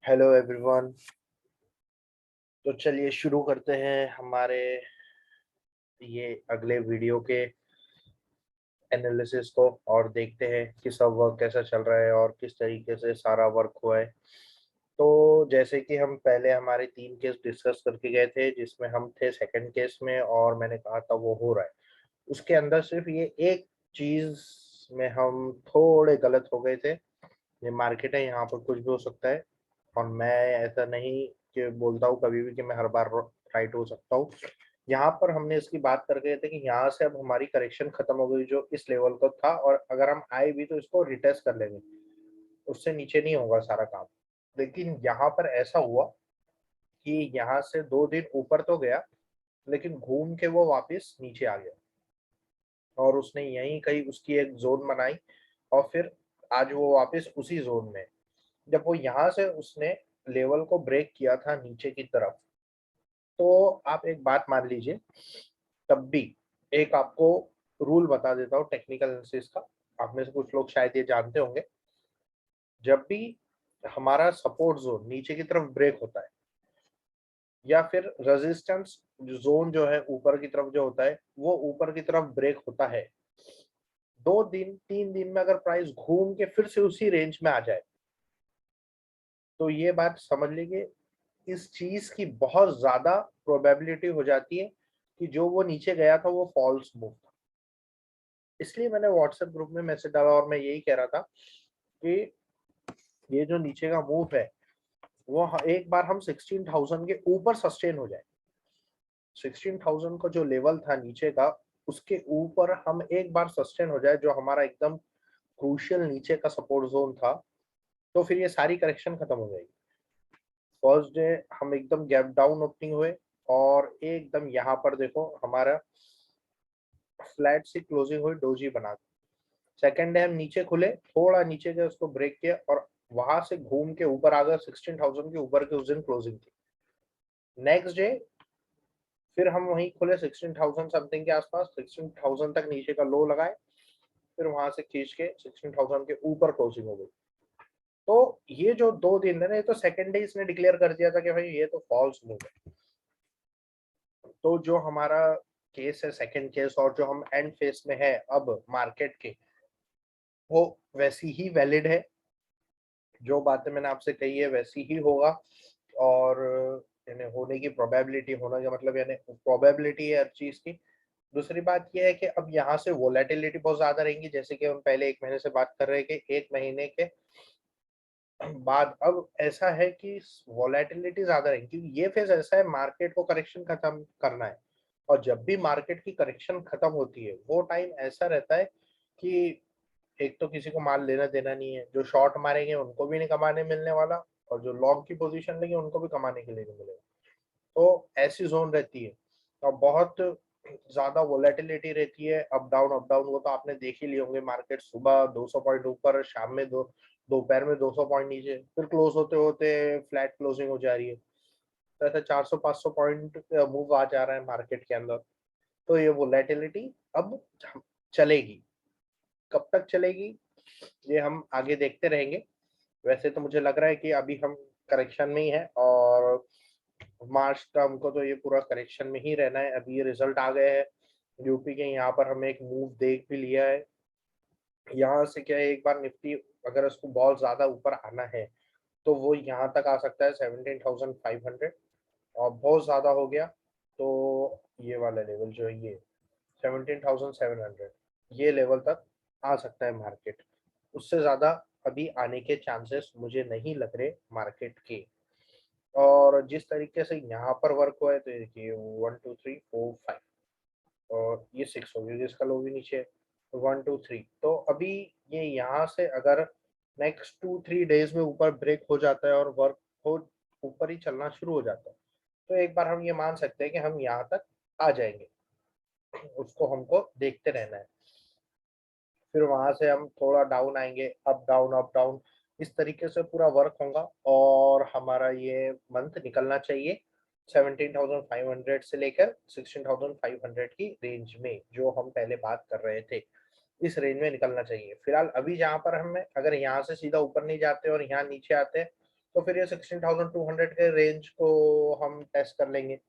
Hello everyone. तो चलिए शुरू करते हैं हमारे ये अगले वीडियो के एनालिसिस को और देखते हैं कि सब वर्क कैसा चल रहा है और किस तरीके से सारा वर्क हुआ है। तो जैसे कि हम पहले हमारे 3 केस डिस्कस करके गए थे, जिसमें हम थे सेकंड केस में और मैंने कहा था वो हो रहा है। उसके अंदर सिर्फ ये एक चीज में हम थोड़े गलत हो गए थे। ये मार्केट है, यहाँ पर कुछ भी हो सकता है और मैं ऐसा नहीं कि बोलता हूँ कभी भी कि मैं हर बार राइट हो सकता हूँ। यहाँ पर हमने इसकी बात कर गए थे कि यहाँ से अब हमारी करेक्शन खत्म हो गई जो इस लेवल को था, और अगर हम आए भी तो इसको रिटेस्ट कर लेंगे, उससे नीचे नहीं होगा सारा काम। लेकिन यहाँ पर ऐसा हुआ कि यहाँ से 2 दिन ऊपर तो गया, लेकिन घूम के वो वापस नीचे आ गया और उसने यहीं कहीं उसकी एक जोन बनाई और फिर आज वो वापस उसी जोन में। जब वो यहाँ से उसने लेवल को ब्रेक किया था नीचे की तरफ, तो आप एक बात मान लीजिए, तब भी एक आपको रूल बता देता हूँ टेक्निकल एनालिसिस का। आप में से कुछ लोग शायद ये जानते होंगे। जब भी हमारा सपोर्ट जोन नीचे की तरफ ब्रेक होता है या फिर रेजिस्टेंस जोन जो है ऊपर की तरफ जो होता है वो ऊपर की तरफ ब्रेक होता है, 2 दिन 3 दिन में अगर प्राइस घूम के फिर से उसी रेंज में आ जाए, तो ये बात समझ लीजिए इस चीज की बहुत ज्यादा प्रोबेबिलिटी हो जाती है कि जो वो नीचे गया था वो फॉल्स मूव था। इसलिए मैंने व्हाट्सएप ग्रुप में मैसेज डाला और मैं यही कह रहा था कि ये जो नीचे का मूव है वो एक बार हम 16,000 के ऊपर सस्टेन हो जाए, 16,000 का जो लेवल था नीचे का उसके ऊपर हम एक बार सस्टेन हो जाए, जो हमारा एकदम क्रूशियल नीचे का सपोर्ट जोन था, तो फिर ये सारी करेक्शन खत्म हो जाएगी। फर्स्ट डे हम एकदम गैप डाउन ओपनिंग हुए और एकदम यहाँ पर देखो हमारा फ्लैट सी क्लोजिंग हुई डोजी बना के। सेकेंड डे हम नीचे खुले, थोड़ा नीचे गए, उसको ब्रेक किया और वहां से घूम के ऊपर आ गया, 16,000 के ऊपर के उस दिन क्लोजिंग थी। नेक्स्ट डे फिर हम वहीं खुले 16,000 समथिंग के आसपास, 16,000 तक नीचे का लो लगाए, फिर वहां से खींच के 16,000 के ऊपर क्लोजिंग हो गई। तो ये जो 2 दिन है ना, ये तो सेकेंड डे इसने डिक्लेयर कर दिया था कि भाई ये तो फॉल्स मूव है। तो जो हमारा केस है सेकंड केस और जो हम एंड फेस में है अब मार्केट के, वो वैसी ही वैलिड है। जो बातें मैंने आपसे कही है वैसी ही होगा और यानी होने की प्रोबेबिलिटी, होने का मतलब यानी प्रोबेबिलिटी है हर चीज की। दूसरी बात यह है कि अब यहाँ से वोलेटिलिटी बहुत ज्यादा रहेंगी, जैसे कि हम पहले 1 महीने से बात कर रहे हैं कि 1 महीने के बाद अब ऐसा है कि वोलेटिलिटी ज्यादा रहेगी, क्योंकि ये फेज ऐसा है मार्केट को करेक्शन खत्म करना है। और जब भी मार्केट की करेक्शन खत्म होती है वो टाइम ऐसा रहता है कि एक तो किसी को माल लेना देना नहीं है, जो शॉर्ट मारेंगे उनको भी नहीं कमाने मिलने वाला और जो लॉन्ग की पोजीशन लेंगे उनको भी कमाने के लिए नहीं मिलेगा। तो ऐसी जोन रहती है और बहुत ज्यादा वोलेटिलिटी रहती है, अप डाउन। वो तो आपने देख ही लिए होंगे, मार्केट सुबह 200 पॉइंट ऊपर, शाम में दोपहर में 200 पॉइंट नीचे, फिर क्लोज होते होते फ्लैट क्लोजिंग हो जा रही है। तो ऐसा 400 500 पॉइंट मूव आ जा रहा है मार्केट के अंदर। तो ये वोलेटिलिटी अब चलेगी, कब तक चलेगी ये हम आगे देखते रहेंगे। वैसे तो मुझे लग रहा है कि अभी हम करेक्शन में ही है और मार्च का हमको तो ये पूरा करेक्शन में ही रहना है। अभी ये रिजल्ट आ गए हैं यूपी के, यहाँ पर हमें एक मूव देख भी लिया है। यहाँ से क्या है, एक बार निफ्टी अगर उसको बहुत ज्यादा ऊपर आना है तो वो यहाँ तक आ सकता है 17,500, और बहुत ज्यादा हो गया तो ये वाला लेवल जो है ये 17,700, ये लेवल तक आ सकता है मार्केट। उससे ज्यादा अभी आने के चांसेस मुझे नहीं लग रहे मार्केट के। और जिस तरीके से यहाँ पर वर्क हुआ है तो ये देखिए 1 2 3 4 5 और ये 6 हो गया, जिसका लो भी नीचे 1 2 3। तो अभी ये यहाँ से अगर नेक्स्ट 2 3 डेज में ऊपर ब्रेक हो जाता है और वर्क हो ऊपर ही चलना शुरू हो जाता है, तो एक बार हम ये मान सकते हैं कि हम यहाँ तक आ जाएंगे। उसको हमको देखते रहना है, फिर वहां से हम थोड़ा डाउन आएंगे, अप डाउन, इस तरीके से पूरा वर्क होगा और हमारा ये मंथ निकलना चाहिए 17,500 से लेकर 16,500 की रेंज में, जो हम पहले बात कर रहे थे इस रेंज में निकलना चाहिए। फिलहाल अभी जहां पर हम अगर यहाँ से सीधा ऊपर नहीं जाते और यहाँ नीचे आते हैं तो फिर ये 16,200 के रेंज को हम टेस्ट कर लेंगे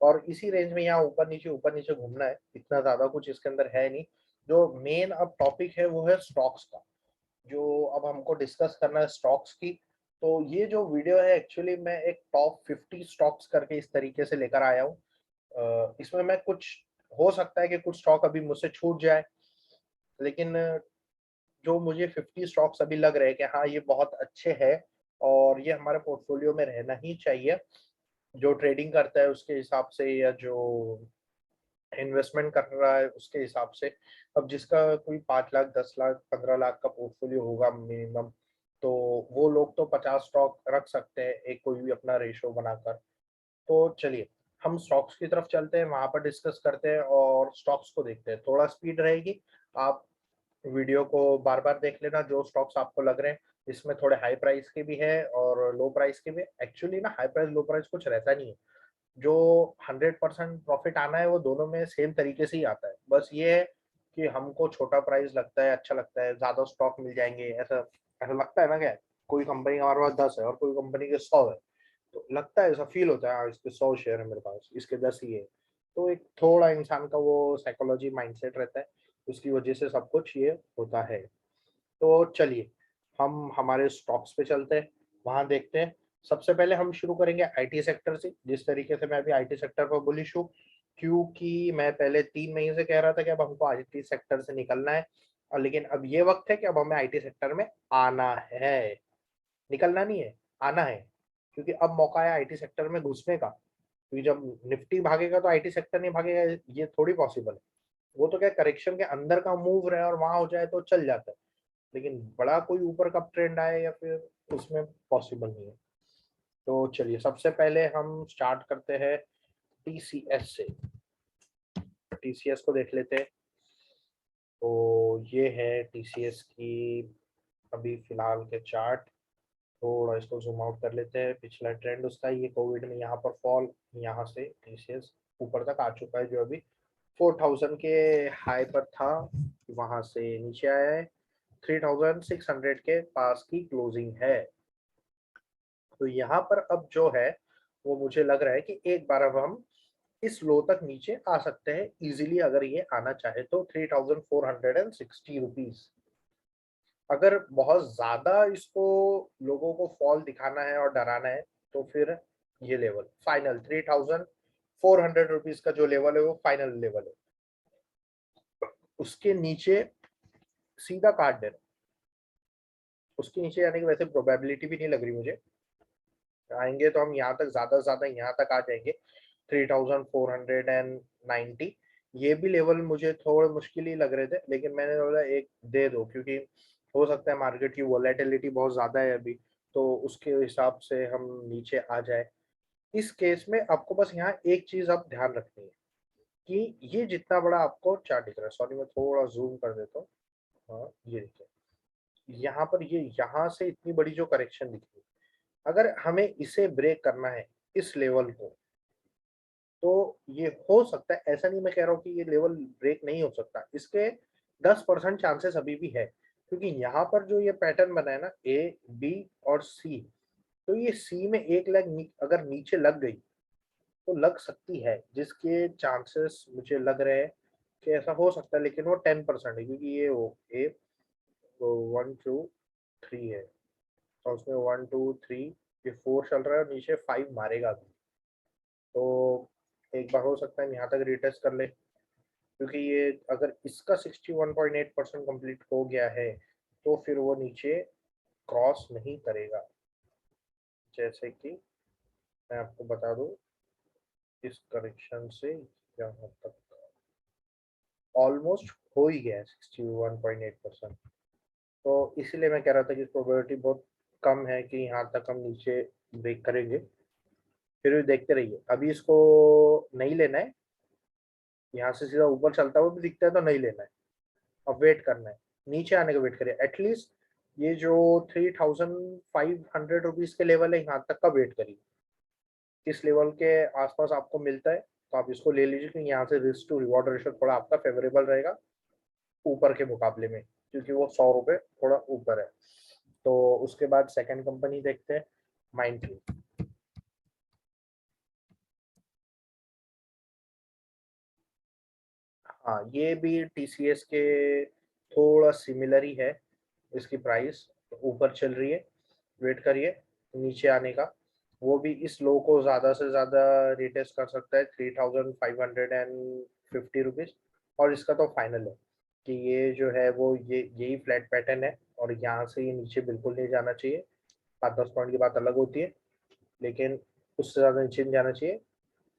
और इसी रेंज में यहाँ ऊपर नीचे घूमना है, इतना ज्यादा कुछ इसके अंदर है नहीं। जो मेन अब टॉपिक है वो है स्टॉक्स का, जो अब हमको डिस्कस करना है स्टॉक्स की। तो ये जो वीडियो है एक्चुअली मैं एक टॉप 50 स्टॉक्स करके इस तरीके से लेकर आया हूँ। इसमें मैं कुछ, हो सकता है कि कुछ स्टॉक अभी मुझसे छूट जाए, लेकिन जो मुझे 50 स्टॉक्स अभी लग रहे हैं कि हाँ ये बहुत अच्छे हैं और ये हमारे पोर्टफोलियो में रहना ही चाहिए, जो ट्रेडिंग करता है उसके हिसाब से या जो इन्वेस्टमेंट कर रहा है उसके हिसाब से। अब जिसका कोई 5 लाख 10 लाख 15 लाख का पोर्टफोलियो होगा मिनिमम, तो वो लोग तो 50 स्टॉक रख सकते हैं एक कोई भी अपना रेशो बनाकर। तो चलिए हम स्टॉक्स की तरफ चलते हैं, वहां पर डिस्कस करते हैं और स्टॉक्स को देखते हैं। थोड़ा स्पीड रहेगी, आप वीडियो को बार बार देख लेना जो स्टॉक्स आपको लग रहे हैं। इसमें थोड़े हाई प्राइस के भी है और लो प्राइस के भी। एक्चुअली ना हाई प्राइस लो प्राइस कुछ रहता नहीं है, जो 100% प्रॉफिट आना है वो दोनों में सेम तरीके से ही आता है। बस ये है कि हमको छोटा प्राइस लगता है, अच्छा लगता है, ज्यादा स्टॉक मिल जाएंगे, ऐसा ऐसा लगता है ना। क्या कोई कंपनी हमारे पास 10 है और कोई कंपनी के 100 है, तो लगता है, ऐसा फील होता है हाँ इसके 100 शेयर है मेरे पास, इसके 10 ही है। तो एक थोड़ा इंसान का वो साइकोलॉजी माइंडसेट रहता है, उसकी वजह से सब कुछ ये होता है। तो चलिए हम हमारे स्टॉक्स पे चलते हैं, वहां देखते हैं। सबसे पहले हम शुरू करेंगे आईटी सेक्टर से। जिस तरीके से मैं अभी आईटी सेक्टर पर बुलिश हूँ, क्योंकि मैं पहले 3 महीने से कह रहा था कि अब हमको आईटी सेक्टर से निकलना है, और लेकिन अब ये वक्त है कि अब हमें आईटी सेक्टर में आना है, निकलना नहीं है, आना है। क्योंकि अब मौका है आईटी सेक्टर में घुसने का, क्योंकि जब निफ्टी भागेगा तो आईटी सेक्टर नहीं भागेगा, ये थोड़ी पॉसिबल है। वो तो क्या करेक्शन के अंदर का मूव रहे और वहां हो जाए तो चल जाता है, लेकिन बड़ा कोई ऊपर का ट्रेंड आए या फिर उसमें पॉसिबल नहीं है। तो चलिए सबसे पहले हम स्टार्ट करते हैं टीसीएस से। टीसीएस को देख लेते हैं। तो ये है टीसीएस की अभी फिलहाल के चार्ट। थोड़ा इसको जूम आउट कर लेते हैं। पिछला ट्रेंड उसका ये कोविड में यहाँ पर फॉल, यहाँ से टीसीएस ऊपर तक आ चुका है, जो अभी 4000 के हाई पर था, वहां से नीचे आया है। 3600 के पास की क्लोजिंग है। तो यहाँ पर अब जो है वो मुझे लग रहा है कि एक बार अब हम इस लो तक नीचे आ सकते हैं इजीली, अगर ये आना चाहे तो 3460 रुपीज। अगर बहुत ज्यादा इसको लोगों को फॉल दिखाना है और डराना है, तो फिर ये लेवल फाइनल 3400 रुपीज का जो लेवल है वो फाइनल लेवल है। उसके नीचे सीधा काट देना, उसके नीचे आने की वैसे प्रोबेबिलिटी भी नहीं लग रही मुझे। आएंगे तो हम यहाँ तक, ज्यादा से ज्यादा यहाँ तक आ जाएंगे 3490। ये भी लेवल मुझे थोड़े मुश्किल ही लग रहे थे, लेकिन मैंने बोला एक दे दो, क्योंकि हो सकता है मार्केट की वोलेटिलिटी बहुत ज्यादा है अभी, तो उसके हिसाब से हम नीचे आ जाए। इस केस में आपको बस यहाँ एक चीज आप ध्यान रखनी है कि ये जितना बड़ा आपको चार्ट दिख रहा है, सॉरी मैं थोड़ा जूम कर देता हूँ। हाँ ये देखिए, यहाँ पर ये यहाँ से इतनी बड़ी जो करेक्शन दिख रही है, अगर हमें इसे ब्रेक करना है, इस लेवल को, तो ये हो सकता है। ऐसा नहीं मैं कह रहा हूँ कि ये लेवल ब्रेक नहीं हो सकता, इसके 10% चांसेस अभी भी है, क्योंकि यहाँ पर जो ये पैटर्न बना है ना, ए बी और सी, तो ये सी में एक लेग अगर नीचे लग गई तो लग सकती है, जिसके चांसेस मुझे लग रहे हैं कि ऐसा हो सकता है, लेकिन वो 10% है, क्योंकि ये वो ए तो 1 2 3 है, और उसमें 1 2 3 ये 4 चल रहा है और नीचे 5 मारेगा अभी। तो एक बार हो सकता है हम यहाँ तक रिटेस्ट कर ले, क्योंकि ये अगर इसका 61.8% कंप्लीट हो गया है तो फिर वो नीचे क्रॉस नहीं करेगा। जैसे कि मैं आपको बता दूं, इस करेक्शन से यहाँ तक ऑलमोस्ट हो ही गया है 61.8%। तो इसीलिए मैं कह रहा था कि प्रोबेबिलिटी बहुत कम है कि यहाँ तक हम नीचे ब्रेक करेंगे। फिर भी देखते रहिए, अभी इसको नहीं लेना है, यहाँ से सीधा ऊपर चलता हुआ भी दिखता है तो नहीं लेना है, अब वेट करना है, नीचे आने का वेट करिए। एटलीस्ट ये जो 3500 रुपीज के लेवल है यहाँ तक का वेट करिए। इस लेवल के आसपास आपको मिलता है तो आप इसको ले लीजिए, क्योंकि यहाँ से रिस्क टू रिवॉर्ड रेशियो थोड़ा आपका फेवरेबल रहेगा ऊपर के मुकाबले में, क्योंकि वो 100 रुपये थोड़ा ऊपर है। तो उसके बाद सेकंड कंपनी देखते हैं, माइंडट्री। हाँ, ये भी टीसीएस के थोड़ा सिमिलर ही है। इसकी प्राइस ऊपर चल रही है, वेट करिए नीचे आने का। वो भी इस लो को ज्यादा से ज्यादा रिटेस्ट कर सकता है 3550 रुपीज। और इसका तो फाइनल है कि ये जो है वो ये यही फ्लैट पैटर्न है, और यहाँ से ये नीचे बिल्कुल नहीं जाना चाहिए। 5-10 पॉइंट की बात अलग होती है, लेकिन उससे ज्यादा नीचे नहीं जाना चाहिए।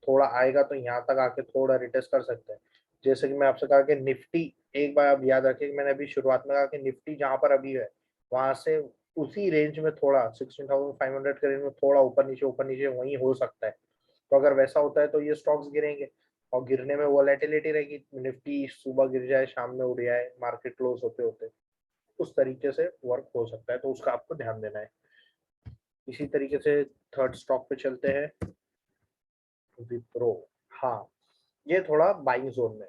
थोड़ा आएगा तो यहाँ तक आके थोड़ा रिटेस्ट कर सकते हैं। जैसे कि मैं आपसे कहा कि निफ्टी, एक बार आप याद रखिए कि मैंने अभी शुरुआत में कहा कि निफ्टी जहां पर अभी है वहां से उसी रेंज में थोड़ा 16,500 के रेंज में थोड़ा ऊपर नीचे वहीं हो सकता है। तो अगर वैसा होता है तो ये स्टॉक्स गिरेंगे, और गिरने में वोलेटिलिटी रहेगी। निफ्टी सुबह गिर जाए, शाम में उड़ जाए, मार्केट क्लोज होते होते, उस तरीके से वर्क हो सकता है, तो उसका आपको ध्यान देना है। इसी तरीके से थर्ड स्टॉक पे चलते हैं, विप्रो। हाँ, ये थोड़ा बाइंग जोन में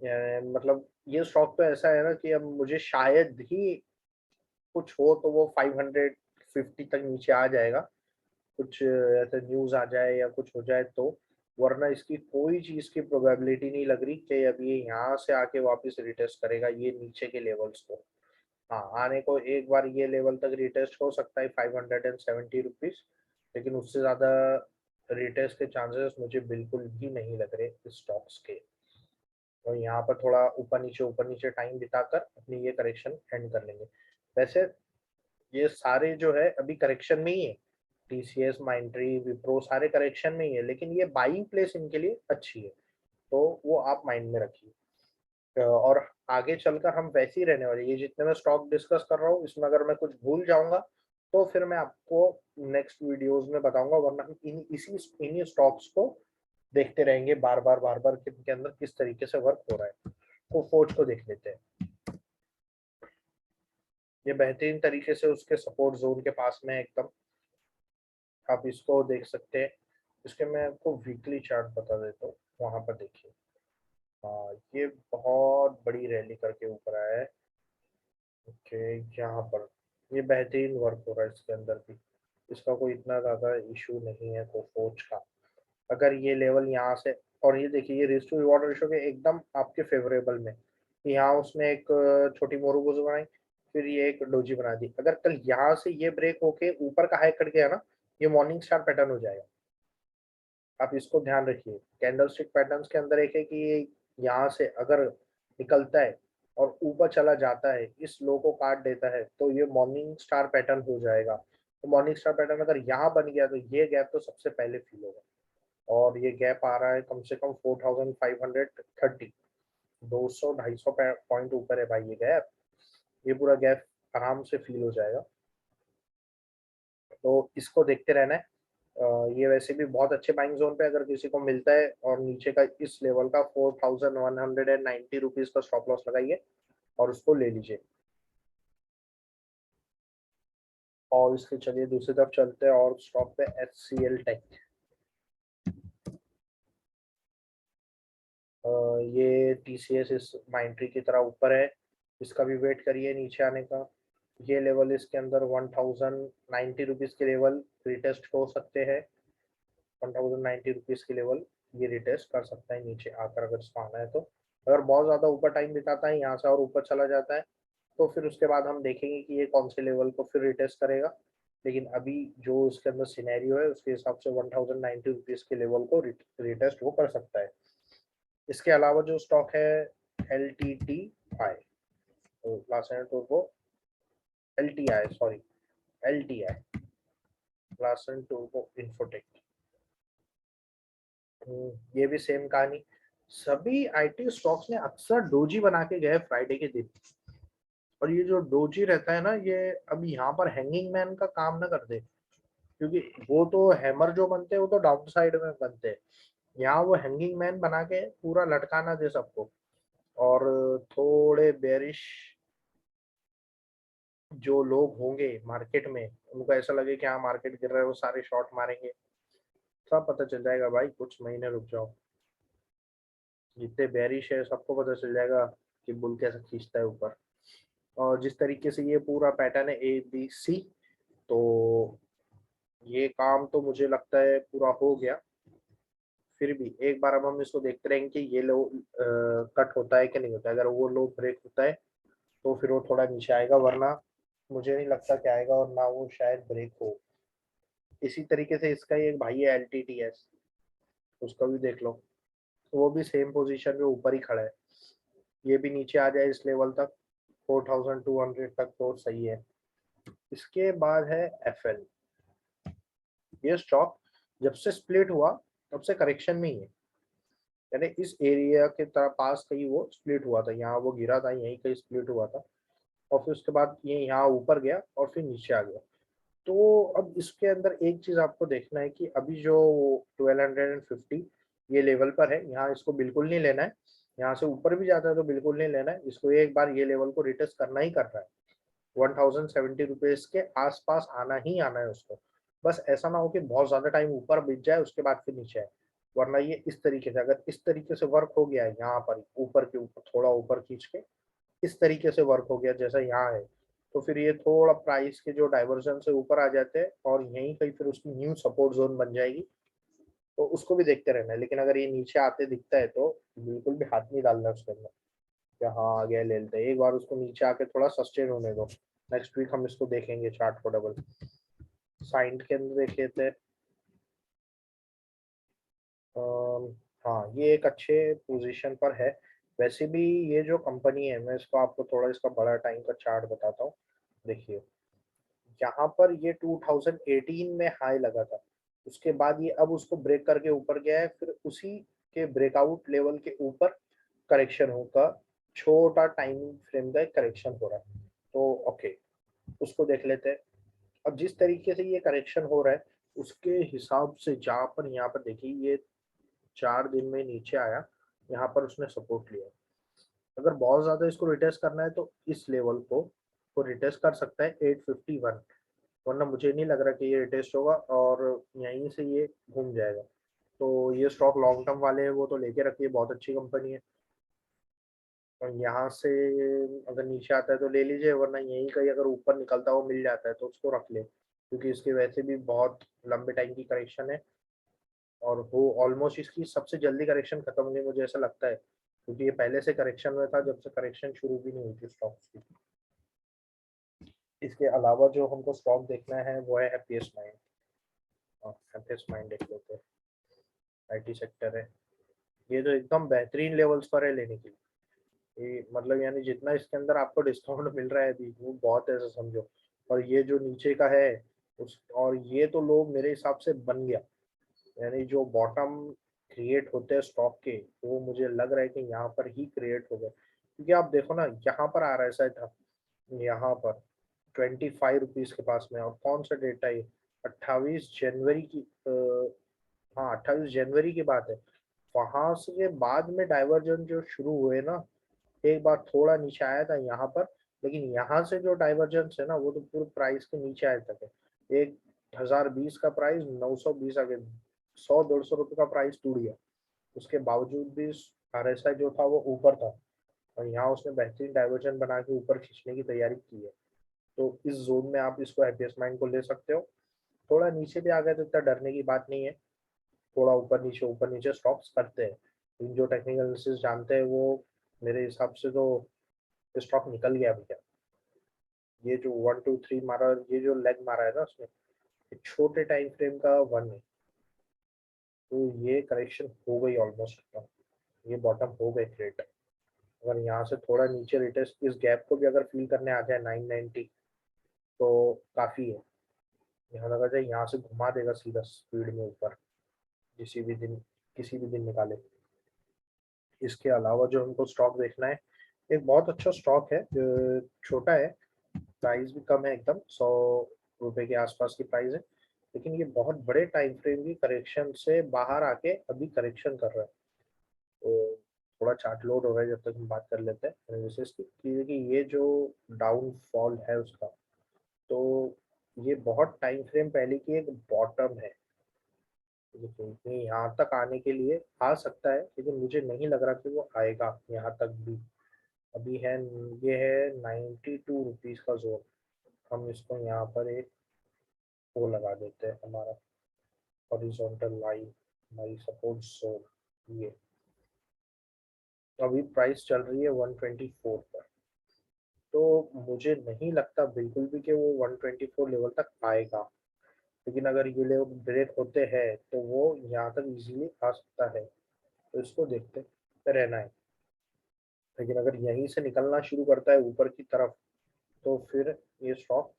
मतलब ये स्टॉक तो ऐसा है ना कि अब मुझे शायद ही कुछ हो तो वो 550 तक नीचे आ जाएगा, कुछ ऐसे न्यूज आ जाए या कुछ हो जाए तो। वरना इसकी कोई चीज की प्रोबेबिलिटी नहीं लग रही कि अब ये यहाँ से आके वापस रिटेस्ट करेगा ये नीचे के लेवल्स को। हाँ, आने को एक बार ये लेवल तक रिटेस्ट हो सकता है 570 रुपीज, लेकिन उससे ज्यादा रिटेस्ट के चांसेस मुझे बिल्कुल भी नहीं लग रहे इस स्टॉक्स के। और यहाँ पर थोड़ा ऊपर नीचे टाइम बिताकर अपनी ये करेक्शन एंड कर लेंगे। वैसे ये सारे जो है अभी करेक्शन में ही है, टीसीएस, माइंट्री, विप्रो सारे करेक्शन में ही है, लेकिन ये बाइंग प्लेस इनके लिए अच्छी है, तो वो आप माइंड में रखिए। और आगे चलकर हम वैसे ही रहने वाले, ये जितने मैं स्टॉक डिस्कस कर रहा हूँ इसमें अगर मैं कुछ भूल जाऊंगा तो फिर मैं आपको नेक्स्ट वीडियोस में बताऊंगा, वरना हम इन्हीं स्टॉक्स को देखते रहेंगे बार बार कि इनके अंदर किस तरीके से वर्क हो रहा है। तो फोर्ज को देख लेते हैं। ये बेहतरीन तरीके से उसके सपोर्ट जोन के पास में है एकदम, आप इसको देख सकते हैं। इसके मैं आपको वीकली चार्ट बता देता हूँ, वहां पर देखिए। हाँ, ये बहुत बड़ी रैली करके ऊपर आया है। ओके, यहाँ पर ये बेहतरीन वर्क हो रहा है इसके अंदर भी, इसका कोई इतना ज़्यादा इशू नहीं है कोफोच का। अगर ये लेवल यहाँ से, और ये देखिए ये रिस्क टू रिवॉर्ड रेशो के एकदम आपके फेवरेबल में, यहाँ उसने एक छोटी मोरूबोजो बनाई, फिर ये एक डोजी बना दी। अगर कल यहाँ से ये ब्रेक होके ऊपर का हाई कट गया ना, ये मॉर्निंग स्टार पैटर्न हो जाएगा। आप इसको ध्यान रखिए, कैंडल स्टिक पैटर्न्स के अंदर एक है कि ये यहाँ से अगर निकलता है और ऊपर चला जाता है, इस लो को काट देता है, तो ये मॉर्निंग स्टार पैटर्न हो जाएगा। तो मॉर्निंग स्टार पैटर्न अगर यहाँ बन गया तो ये गैप तो सबसे पहले फील होगा। और ये गैप आ रहा है कम से कम 4530, 200-250 पॉइंट ऊपर है भाई ये गैप। ये पूरा गैप आराम से फील हो जाएगा, तो इसको देखते रहना है। ये वैसे भी बहुत अच्छे बाइंग जोन पे अगर किसी को मिलता है, और नीचे का इस लेवल का 4190 रुपीज का स्टॉप लॉस लगाइए और उसको ले लीजिए। और इसके चलिए दूसरी तरफ चलते हैं और स्टॉक पे HCL टेक। ये टीसीएस इस माइंट्री की तरह ऊपर है, इसका भी वेट करिए नीचे आने का। ये लेवल इसके अंदर 1090 रुपीज के लेवल रिटेस्ट हो सकते हैं। 1090 रुपीज के लेवल ये रिटेस्ट कर सकता है नीचे आकर, अगर इसको आना है तो। अगर बहुत ज्यादा ऊपर टाइम बिताता है यहाँ से और ऊपर चला जाता है, तो फिर उसके बाद हम देखेंगे कि ये कौन से लेवल को फिर रिटेस्ट करेगा। लेकिन अभी जो उसके अंदर सिनेरियो है उसके हिसाब से 1090 रुपीज के लेवल को रिटेस्ट वो कर सकता है। इसके अलावा जो स्टॉक है LTTI, तो last tour LTI, sorry LTI, last tour infotech. ये भी सेम कहानी, सभी आईटी स्टॉक्स ने अक्सर डोजी बना के गए फ्राइडे के दिन। और ये जो डोजी रहता है ना, ये अब यहाँ पर हैंगिंग मैन का काम ना कर दे, क्योंकि वो तो हैमर जो बनते हैं वो तो डाउन साइड में बनते हैं। यहाँ वो हैंगिंग मैन बना के पूरा लटकाना दे सबको, और थोड़े बेरिश जो लोग होंगे मार्केट में, उनको ऐसा लगे कि हाँ मार्केट गिर रहा है, वो सारे शॉर्ट मारेंगे। सब पता चल जाएगा भाई, कुछ महीने रुक जाओ। जितने बेरिश है सबको पता चल जाएगा कि बुल कैसे खींचता है ऊपर। और जिस तरीके से ये पूरा पैटर्न है ABC, तो ये काम तो मुझे लगता है पूरा हो गया। फिर भी एक बार अब हम इसको देखते रहेंगे कि ये लो कट होता है कि नहीं होता है। अगर वो लो ब्रेक होता है तो फिर वो थोड़ा नीचे आएगा, वरना मुझे नहीं लगता कि आएगा, और ना वो शायद ब्रेक हो। इसी तरीके से इसका ही एक भाई है LTTS, उसका भी देख लो, तो वो भी सेम पोजीशन पे ऊपर ही खड़ा है। ये भी नीचे आ जाए इस लेवल तक 4200 तक तो सही है। इसके बाद है FL। ये स्टॉक जब से स्प्लिट हुआ तब से करेक्शन में ही है, यानी इस एरिया के तरफ पास कहीं वो स्प्लिट हुआ था, यहाँ वो गिरा था, यहीं कहीं स्प्लिट हुआ था, और फिर उसके बाद ये यहाँ ऊपर गया और फिर नीचे आ गया। तो अब इसके अंदर एक चीज आपको देखना है कि अभी जो 1250 ये लेवल पर है, यहाँ इसको बिल्कुल नहीं लेना है। यहाँ से ऊपर भी जाता है तो बिल्कुल नहीं लेना है इसको, एक बार ये लेवल को रिटेस्ट करना ही करना है। 1070 रुपीज के आसपास आना ही आना है उसको। बस ऐसा ना हो कि बहुत ज्यादा टाइम ऊपर बीत जाए उसके बाद फिर नीचे आए, वरना ये इस तरीके से, अगर इस तरीके से वर्क हो गया है यहाँ पर ऊपर के ऊपर थोड़ा ऊपर खींच के इस तरीके से वर्क हो गया जैसा यहाँ है, तो फिर ये थोड़ा प्राइस के जो डाइवर्जन से ऊपर आ जाते हैं और यहीं कहीं फिर उसकी न्यू सपोर्ट जोन बन जाएगी। तो उसको भी देखते रहना है, लेकिन अगर ये नीचे आते दिखता है तो बिल्कुल भी हाथ नहीं डालना उसके अंदर कि हाँ आ गया ले लेते हैं। एक बार उसको नीचे आके थोड़ा सस्टेन होने दो, नेक्स्ट वीक हम इसको देखेंगे चार्ट को डबल। साइंट के अंदर देख लेते हैं। हाँ ये एक अच्छे पोजीशन पर है। वैसे भी ये जो कंपनी है, मैं इसको आपको थोड़ा इसका बड़ा टाइम का चार्ट बताता हूँ। देखिए यहाँ पर ये 2018 में हाई लगा था, उसके बाद ये अब उसको ब्रेक करके ऊपर गया है, फिर उसी के ब्रेकआउट लेवल के ऊपर करेक्शन होगा, छोटा टाइम फ्रेम का एक करेक्शन हो रहा है। तो ओके, उसको देख लेते हैं। अब जिस तरीके से ये करेक्शन हो रहा है उसके हिसाब से जहाँ पर यहाँ पर देखिए ये 4 दिन में नीचे आया, यहाँ पर उसने सपोर्ट लिया। अगर बहुत ज्यादा इसको रिटेस्ट करना है तो इस लेवल को रिटेस्ट कर सकता है 851, वरना मुझे नहीं लग रहा कि ये रिटेस्ट होगा और यहीं से ये घूम जाएगा। तो ये स्टॉक लॉन्ग टर्म वाले हैं वो तो लेके रखिए, बहुत अच्छी कंपनी है। और यहाँ से अगर नीचे आता है तो ले लीजिए, वरना यहीं कहीं अगर ऊपर निकलता हुआ मिल जाता है तो उसको रख ले, क्योंकि इसके वैसे भी बहुत लंबे टाइम की करेक्शन है, और वो ऑलमोस्ट इसकी सबसे जल्दी करेक्शन खत्म होगी मुझे ऐसा लगता है, क्योंकि ये पहले से करेक्शन में था जब से करेक्शन शुरू भी नहीं हुई थी स्टॉक्स की। इसके अलावा जो हमको स्टॉक देखना है वो है हैप्पीएस्ट माइंड। हैप्पीएस्ट माइंड देख लेते हैं। IT सेक्टर है, ये तो एकदम बेहतरीन लेवल्स पर है लेने के लिए। ये मतलब यानी जितना इसके अंदर आपको डिस्काउंट मिल रहा है अभी वो बहुत है, ऐसा समझो। और ये जो नीचे का है उस, और ये तो लो मेरे हिसाब से बन गया, यानी जो बॉटम क्रिएट होते हैं स्टॉक के, वो मुझे लग रहा है कि यहाँ पर ही क्रिएट हो गए, क्योंकि आप देखो ना यहाँ पर आ रहा है शायद, यहाँ पर 25 रुपीज के पास में, और कौन सा डेटा है 28 जनवरी की, हाँ 28 जनवरी की बात है। वहां से बाद में डाइवर्जन जो शुरू हुए ना, एक बार थोड़ा नीचे आया था यहाँ पर, लेकिन यहाँ से जो डाइवर्जेंस है ना वो तो पूरे प्राइस के नीचे आया तक है। 1020 का प्राइस 920 आ गया, 100-150 रुपये का प्राइस टूट गया, उसके बावजूद भी RSI जो था वो ऊपर था, और यहाँ उसने बेहतरीन डाइवर्जन बना के ऊपर खींचने की तैयारी की है। तो इस जोन में आप इसको हैप्पीएस्ट माइंड को ले सकते हो। थोड़ा नीचे भी आ गया तो इतना डरने की बात नहीं है, थोड़ा ऊपर नीचे स्टॉक्स करते हैं, लेकिन जो टेक्निकल एनालिसिस जानते हैं वो, मेरे हिसाब से तो स्टॉक निकल गया भैया। ये जो 1 2 3 मारा, ये जो लेग मारा है ना उसमें, ये छोटे टाइम फ्रेम का वन है, तो ये करेक्शन हो गई ऑलमोस्ट, ये बॉटम हो गए क्रिएट। अगर यहाँ से थोड़ा नीचे रिटेस्ट इस गैप को भी अगर फील करने आ जाए 990, तो काफी है। यहाँ लगा जाए यहाँ से घुमा देगा सीधा स्पीड में ऊपर, किसी भी दिन, किसी भी दिन निकाले। इसके अलावा जो हमको स्टॉक देखना है, एक बहुत अच्छा स्टॉक है जो छोटा है, प्राइस भी कम है, एकदम 100 रुपए के आसपास की प्राइस है, लेकिन ये बहुत बड़े टाइम फ्रेम की करेक्शन से बाहर आके अभी करेक्शन कर रहा है। तो थोड़ा चार्ट लोड हो रहा है, जब तक हम बात कर लेते हैं एनालिसिस की कि ये जो डाउनफॉल है उसका, तो ये बहुत टाइम फ्रेम पहले की एक बॉटम है। देखिए ये यहाँ तक आने के लिए आ सकता है, लेकिन मुझे नहीं लग रहा कि वो आएगा यहाँ तक भी। अभी है, ये है 92 रुपीज का जोन। हम इसको यहाँ पर एक वो लगा देते हैं, हमारा हॉरिजॉन्टल लाइन, हमारी सपोर्ट जोन। ये अभी प्राइस चल रही है 124 पर। तो मुझे नहीं लगता बिल्कुल भी कि वो 124 लेवल तक आएगा, लेकिन अगर ये लेवल ब्रेक होते हैं तो वो यहाँ तक इजीली आ सकता है। तो इसको देखते रहना है। लेकिन अगर यहीं से निकलना शुरू करता है ऊपर की तरफ, तो फिर ये स्टॉक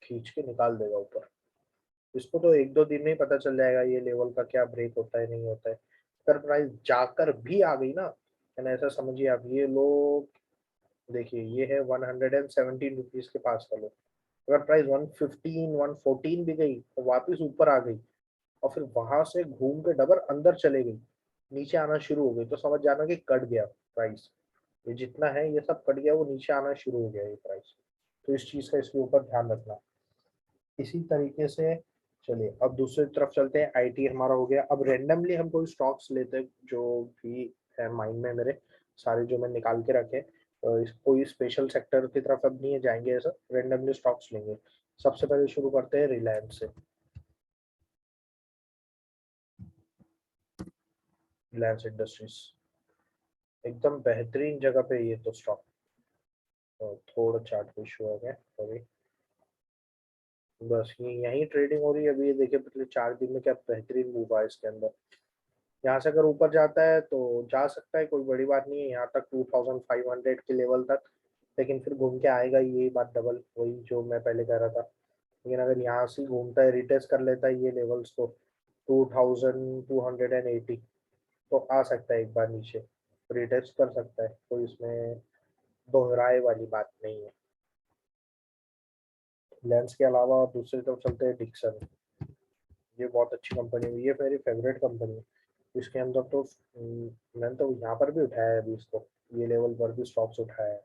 खींच के निकाल देगा ऊपर। इसको तो एक दो दिन में ही पता चल जाएगा ये लेवल का क्या ब्रेक होता है नहीं होता है। अगर प्राइस जाकर भी आ गई ना, यानी ऐसा समझिए आप, ये लोग देखिए ये है 117 रुपीज के पास का लो। अगर प्राइस 115 114 भी गई तो वापस ऊपर आ गई और फिर वहां से घूम के डबल अंदर चले गई, नीचे आना शुरू हो गई, तो समझ जाना कि कट गया प्राइस। ये जितना है ये सब कट गया, वो नीचे आना शुरू हो गया ये प्राइस। तो इस चीज का इसके ऊपर ध्यान रखना। इसी तरीके से चलिए अब दूसरी तरफ चलते हैं। आईटी हमारा हो गया। अब रेंडमली हम कोई स्टॉक्स लेते हैं जो भी है माइंड में मेरे, सारे जो मैं निकाल के रखे। कोई स्पेशल सेक्टर की तरफ अब नहीं जाएंगे, ऐसा रेंडमली स्टॉक्स लेंगे। सबसे पहले शुरू करते हैं रिलायंस से। रिलायंस इंडस्ट्रीज एकदम बेहतरीन जगह पे ये तो स्टॉक। थोड़ा चार्ट पे इशू हो गया, सॉरी। बस ये यही ट्रेडिंग हो रही है अभी। ये देखिए पिछले 4 दिन में क्या बेहतरीन मूव आया इसके अंदर। यहाँ से अगर ऊपर जाता है तो जा सकता है, कोई बड़ी बात नहीं है, यहाँ तक 2500 के लेवल तक। लेकिन फिर घूम के आएगा, ये बात डबल वही जो मैं पहले कह रहा था। लेकिन अगर यहाँ से घूमता है, रिटेस्ट कर लेता है ये लेवल्स को, 2280, तो आ सकता है एक बार नीचे, रिटेस्ट कर सकता है, कोई इसमें दोहराए वाली बात नहीं है। लेंस के अलावा और दूसरी तरफ चलते हैं डिक्सन। ये बहुत अच्छी कंपनी है, ये मेरी फेवरेट कंपनी है। इसके अंदर तो मैंने तो यहाँ पर भी उठाया है अभी इसको, ये लेवल पर भी स्टॉक्स उठाया है।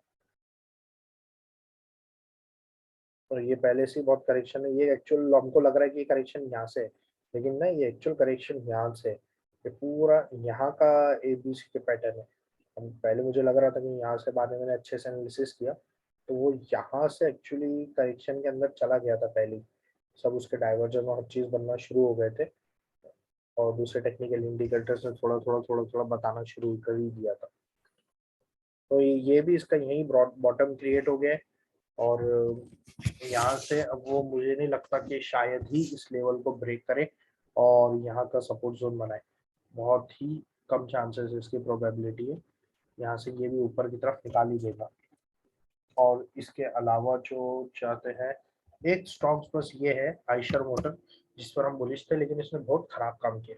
और ये पहले से ही बहुत करेक्शन है। ये एक्चुअल हमको लग रहा है कि ये करेक्शन यहाँ से है, लेकिन ना ये एक्चुअल करेक्शन यहाँ से है। ये पूरा यहाँ का एबीसी के पैटर्न है। हम पहले मुझे लग रहा था कि यहाँ से, बाद में मैंने अच्छे से एनालिसिस किया तो वो यहाँ से एक्चुअली करेक्शन के अंदर चला गया था पहले। सब उसके डाइवर्जन और हर चीज बनना शुरू हो गए थे, और दूसरे टेक्निकल इंडिकेटर्स ने थोड़ा थोड़ा बताना शुरू कर ही दिया था। तो ये भी इसका यही बॉटम क्रिएट हो गया है। और यहाँ से अब वो मुझे नहीं लगता कि शायद ही इस लेवल को ब्रेक करे और यहाँ का सपोर्ट जोन बनाए। बहुत ही कम चांसेस है, इसकी प्रोबेबिलिटी है। यहाँ से ये भी ऊपर की तरफ निकाल ही देगा। और इसके अलावा जो चाहते हैं, एक स्टॉक्स बस ये है आयशर मोटर, जिस पर हम बुलिश थे, लेकिन इसने बहुत खराब काम किया।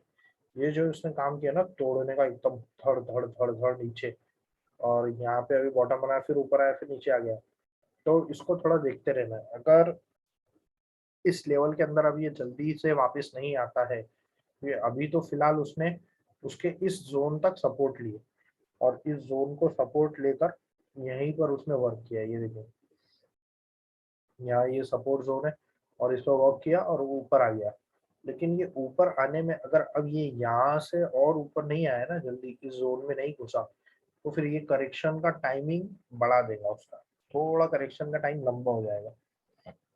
ये जो इसने काम किया ना तोड़ने का, एकदम धड़ धड़ धड़ धड़ नीचे, और यहाँ पे अभी बॉटम बनाया, फिर ऊपर आया, फिर नीचे आ गया। तो इसको थोड़ा देखते रहना है। अगर इस लेवल के अंदर अभी ये जल्दी से वापस नहीं आता है, ये अभी तो फिलहाल उसने उसके इस जोन तक सपोर्ट लिए, और इस जोन को सपोर्ट लेकर यहीं पर उसने वर्क किया। ये देखिए यहाँ ये सपोर्ट जोन है, और इस पर वर्क किया और वो ऊपर आ गया। लेकिन ये ऊपर आने में, अगर अब ये यहाँ से और ऊपर नहीं आया ना, जल्दी इस जोन में नहीं घुसा, तो फिर ये करेक्शन का टाइमिंग बढ़ा देगा उसका, थोड़ा करेक्शन का टाइम लंबा हो जाएगा।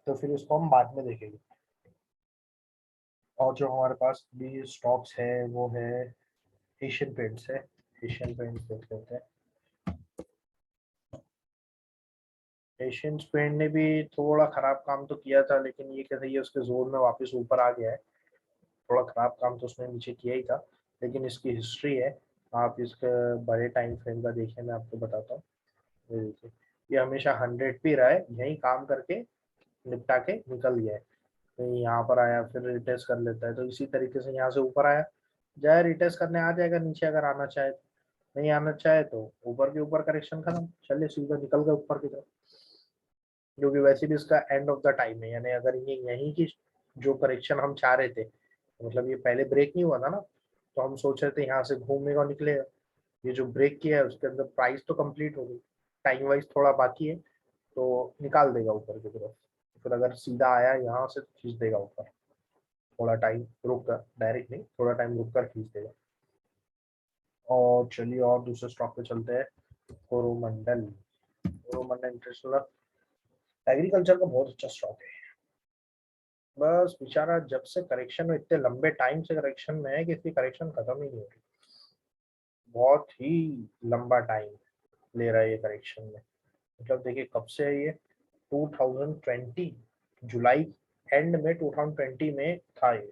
तो फिर उसको हम बाद में देखेंगे। और जो हमारे पास भी स्टॉक्स है वो है एशियन पेंट्स है। एशियन पेंट्स देख लेते हैं। एशियन पेंट ने भी थोड़ा खराब काम तो किया था, लेकिन ये कहते हैं उसके जोन में वापस ऊपर आ गया है। थोड़ा खराब काम तो उसने नीचे किया ही था, लेकिन इसकी हिस्ट्री है, आप इसके बड़े टाइम फ्रेम का देखिए, मैं आपको बताता हूँ। ये देखिए, ये हमेशा 100 पे रहा है, यही काम करके निपटा के निकल गया है। तो यहाँ पर आया, फिर रिटेस्ट कर लेता है, तो इसी तरीके से यहाँ से ऊपर आया, जाए रिटेस्ट करने आ जाएगा नीचे अगर आना चाहे तो। नहीं आना चाहे तो ऊपर के ऊपर करेक्शन खत्म, चलिए सीधा निकल गए ऊपर की तरफ। जो कि वैसे भी इसका एंड ऑफ द टाइम है, यानी अगर ये यहीं की जो करेक्शन हम चाह रहे थे, मतलब ये पहले ब्रेक नहीं हुआ था ना, तो हम सोच रहे थे यहाँ से घूमेगा और निकलेगा। ये जो ब्रेक किया है उसके अंदर प्राइस तो कंप्लीट हो गई, टाइम वाइज थोड़ा बाकी है, तो निकाल देगा ऊपर की तरफ। फिर अगर सीधा आया यहाँ से तो खींच देगा ऊपर, थोड़ा टाइम रुक कर, डायरेक्ट नहीं, थोड़ा टाइम रुक कर खींच देगा। और चलिए और दूसरे स्टॉक पे चलते हैं, कोरोमंडल। रोमन इंटरनेशनल एग्रीकल्चर का बहुत अच्छा स्टॉक है। बस बेचारा जब से करेक्शन में, इतने लंबे टाइम से करेक्शन में है कि इसकी करेक्शन खत्म ही नहीं हो रही। बहुत ही लंबा टाइम ले रहा है ये करेक्शन में। मतलब देखिए कब से है ये, 2020 जुलाई एंड में 2020 में था ये,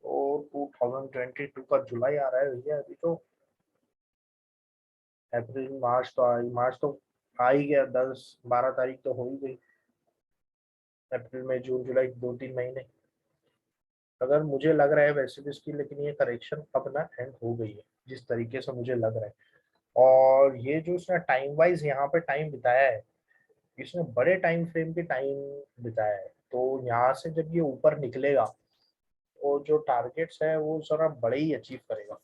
और 2022 का जुलाई आ रहा है भैया, अभी तो अप्रैल मार्च तो आ ही गया, 10-12 तारीख तो हो ही गई। अप्रैल मई जून जुलाई 2-3 महीने। अगर मुझे लग रहा है वैसे भी इसकी, लेकिन ये करेक्शन अब ना एंड हो गई है जिस तरीके से मुझे लग रहा है। और ये जो इसने टाइम वाइज यहाँ पे टाइम बिताया है, इसने बड़े टाइम फ्रेम के टाइम बिताया है, तो यहाँ से जब ये ऊपर निकलेगा और जो टारगेट्स है वो जरा बड़े ही अचीव करेगा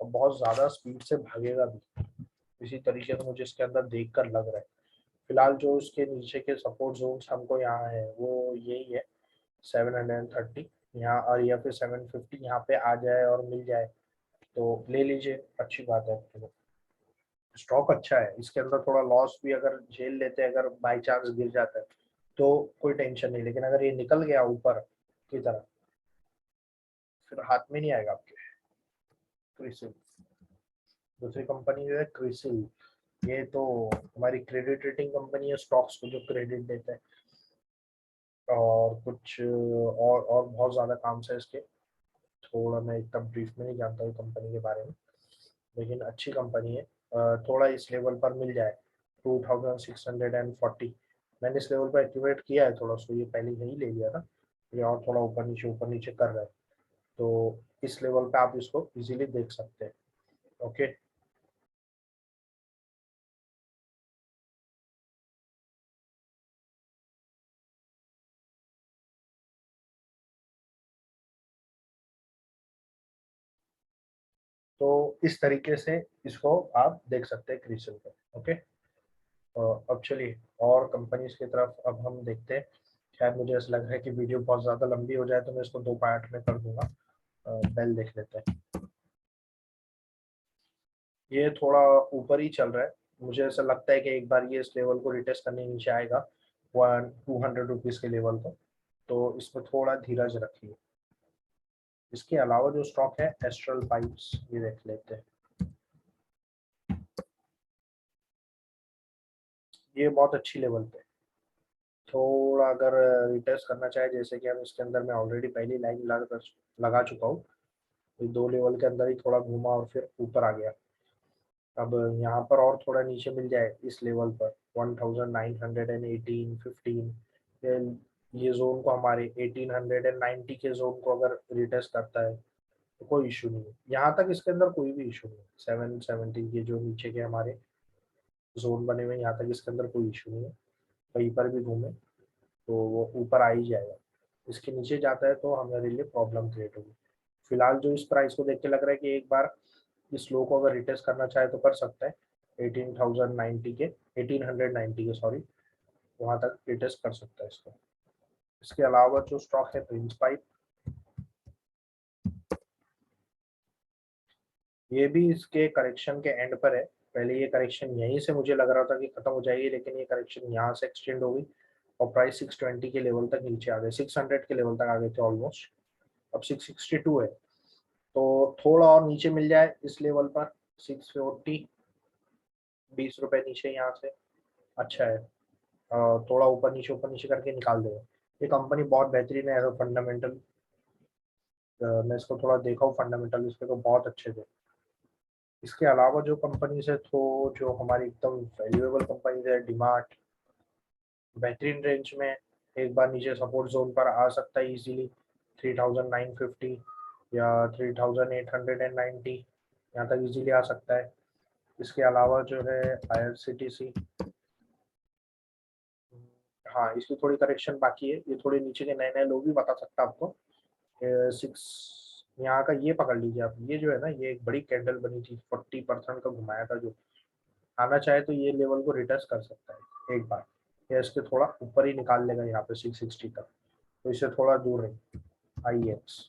और बहुत ज्यादा स्पीड से भागेगा भी। इसी तरीके से मुझे इसके अंदर देख कर लग रहा है। फिलहाल जो इसके नीचे के सपोर्ट जोन्स हमको यहाँ है वो यही है, 730 यहाँ, और या फिर 750 यहाँ पे आ जाए और मिल जाए तो ले लीजिए, अच्छी बात है। स्टॉक अच्छा है, इसके अंदर थोड़ा लॉस भी अगर झेल लेते हैं, अगर बाई चांस गिर जाता है तो कोई टेंशन नहीं, लेकिन अगर ये निकल गया ऊपर की तरफ फिर हाथ में नहीं आएगा आपके। क्रिसिल दूसरी कंपनी जो है क्रिसिल, ये तो हमारी क्रेडिट रेटिंग कंपनी है, स्टॉक्स को जो क्रेडिट देते हैं, और कुछ और बहुत ज़्यादा काम है इसके। थोड़ा मैं इतना ब्रीफ में नहीं जानता हूँ कंपनी के बारे में, लेकिन अच्छी कंपनी है। थोड़ा इस लेवल पर मिल जाए 2640, मैंने इस लेवल पर एक्टिवेट किया है थोड़ा सा, ये पहले यही ले लिया था, ये और थोड़ा ऊपर नीचे कर रहा है, तो इस लेवल पे आप इसको इजीली देख सकते हैं। ओके, तो इस तरीके से इसको आप देख सकते हैं क्रिसिल पे। ओके, अब चलिए और कंपनीज की तरफ अब हम देखते हैं। शायद मुझे ऐसा लग रहा है कि वीडियो बहुत ज़्यादा लंबी हो जाए तो मैं इसको 2 पार्ट में कर दूंगा। बेल देख लेते हैं। ये थोड़ा ऊपर ही चल रहा है, मुझे ऐसा लगता है कि एक बार ये इस लेवल को रिटेस्ट करने नीचे आएगा 200 रुपीज़ के लेवल को, तो इसमें थोड़ा धीरज रखिए। इसके अलावा जो स्टॉक है एस्ट्रल पाइप्स, ये देख लेते हैं। ये बहुत अच्छी लेवल पे थोड़ा अगर रिटेस्ट करना चाहे, जैसे कि हम इसके अंदर मैं ऑलरेडी पहली लाइन लगा चुका हूँ, तो 2 लेवल के अंदर ही थोड़ा घूमा और फिर ऊपर आ गया। अब यहाँ पर और थोड़ा नीचे मिल जाए इस लेवल पर 1918 15, ये जोन को हमारे 1890 के जोन को अगर रिटेस्ट करता है तो कोई इशू नहीं है, यहाँ तक इसके अंदर कोई भी इशू नहीं है। 770 के जो नीचे के हमारे जोन बने हुए हैं, यहाँ तक इसके अंदर कोई इशू नहीं है, कहीं पर भी घूमे तो वो ऊपर आ ही जाएगा। इसके नीचे जाता है तो हमारे लिए प्रॉब्लम क्रिएट होगी। फिलहाल जो इस प्राइस को देख के लग रहा है कि एक बार इस लो को अगर रिटेस्ट करना चाहे तो कर सकता है, 18,090 के 1890 के सॉरी, वहां तक रिटेस्ट कर सकता है इसको। इसके अलावा जो स्टॉक है प्रिंस पाइप, ये भी इसके करेक्शन के एंड पर है। पहले ये करेक्शन यहीं से मुझे लग रहा था कि खत्म हो जाएगी, लेकिन ये करेक्शन यहाँ से एक्सटेंड हो गई और प्राइस 620 के लेवल तक नीचे आ गए, 600 के लेवल तक आ गए थे ऑलमोस्ट, अब 662 है। तो थोड़ा और नीचे मिल जाए इस लेवल पर 640, 20 रुपए नीचे यहाँ से, अच्छा है। थोड़ा ऊपर नीचे करके निकाल देगा। ये कंपनी बहुत बेहतरीन है, फंडामेंटल मैं इसको थोड़ा देखा हूँ, फंडामेंटल इसके तो बहुत अच्छे थे। इसके अलावा जो कंपनी है तो जो हमारी एकदम वैल्यूएबल कंपनी है, डिमार्ट बेहतरीन रेंज में एक बार नीचे सपोर्ट जोन पर आ सकता है इजीली, 3950 या 3890 यहाँ तक इजीली आ सकता है। इसके अलावा जो है IRCTC, हाँ इसकी थोड़ी करेक्शन बाकी है, ये थोड़े नीचे के नए नए लोग भी बता सकता आपको। 6 यहाँ का ये पकड़ लीजिए आप, ये जो है ना, ये एक बड़ी कैंडल बनी थी, 40% का घुमाया था, जो आना चाहे तो ये लेवल को रिटेस्ट कर सकता है एक बार, या इसके थोड़ा ऊपर ही निकाल लेगा यहाँ पे 660 तक, तो इससे थोड़ा दूर रही। IEX,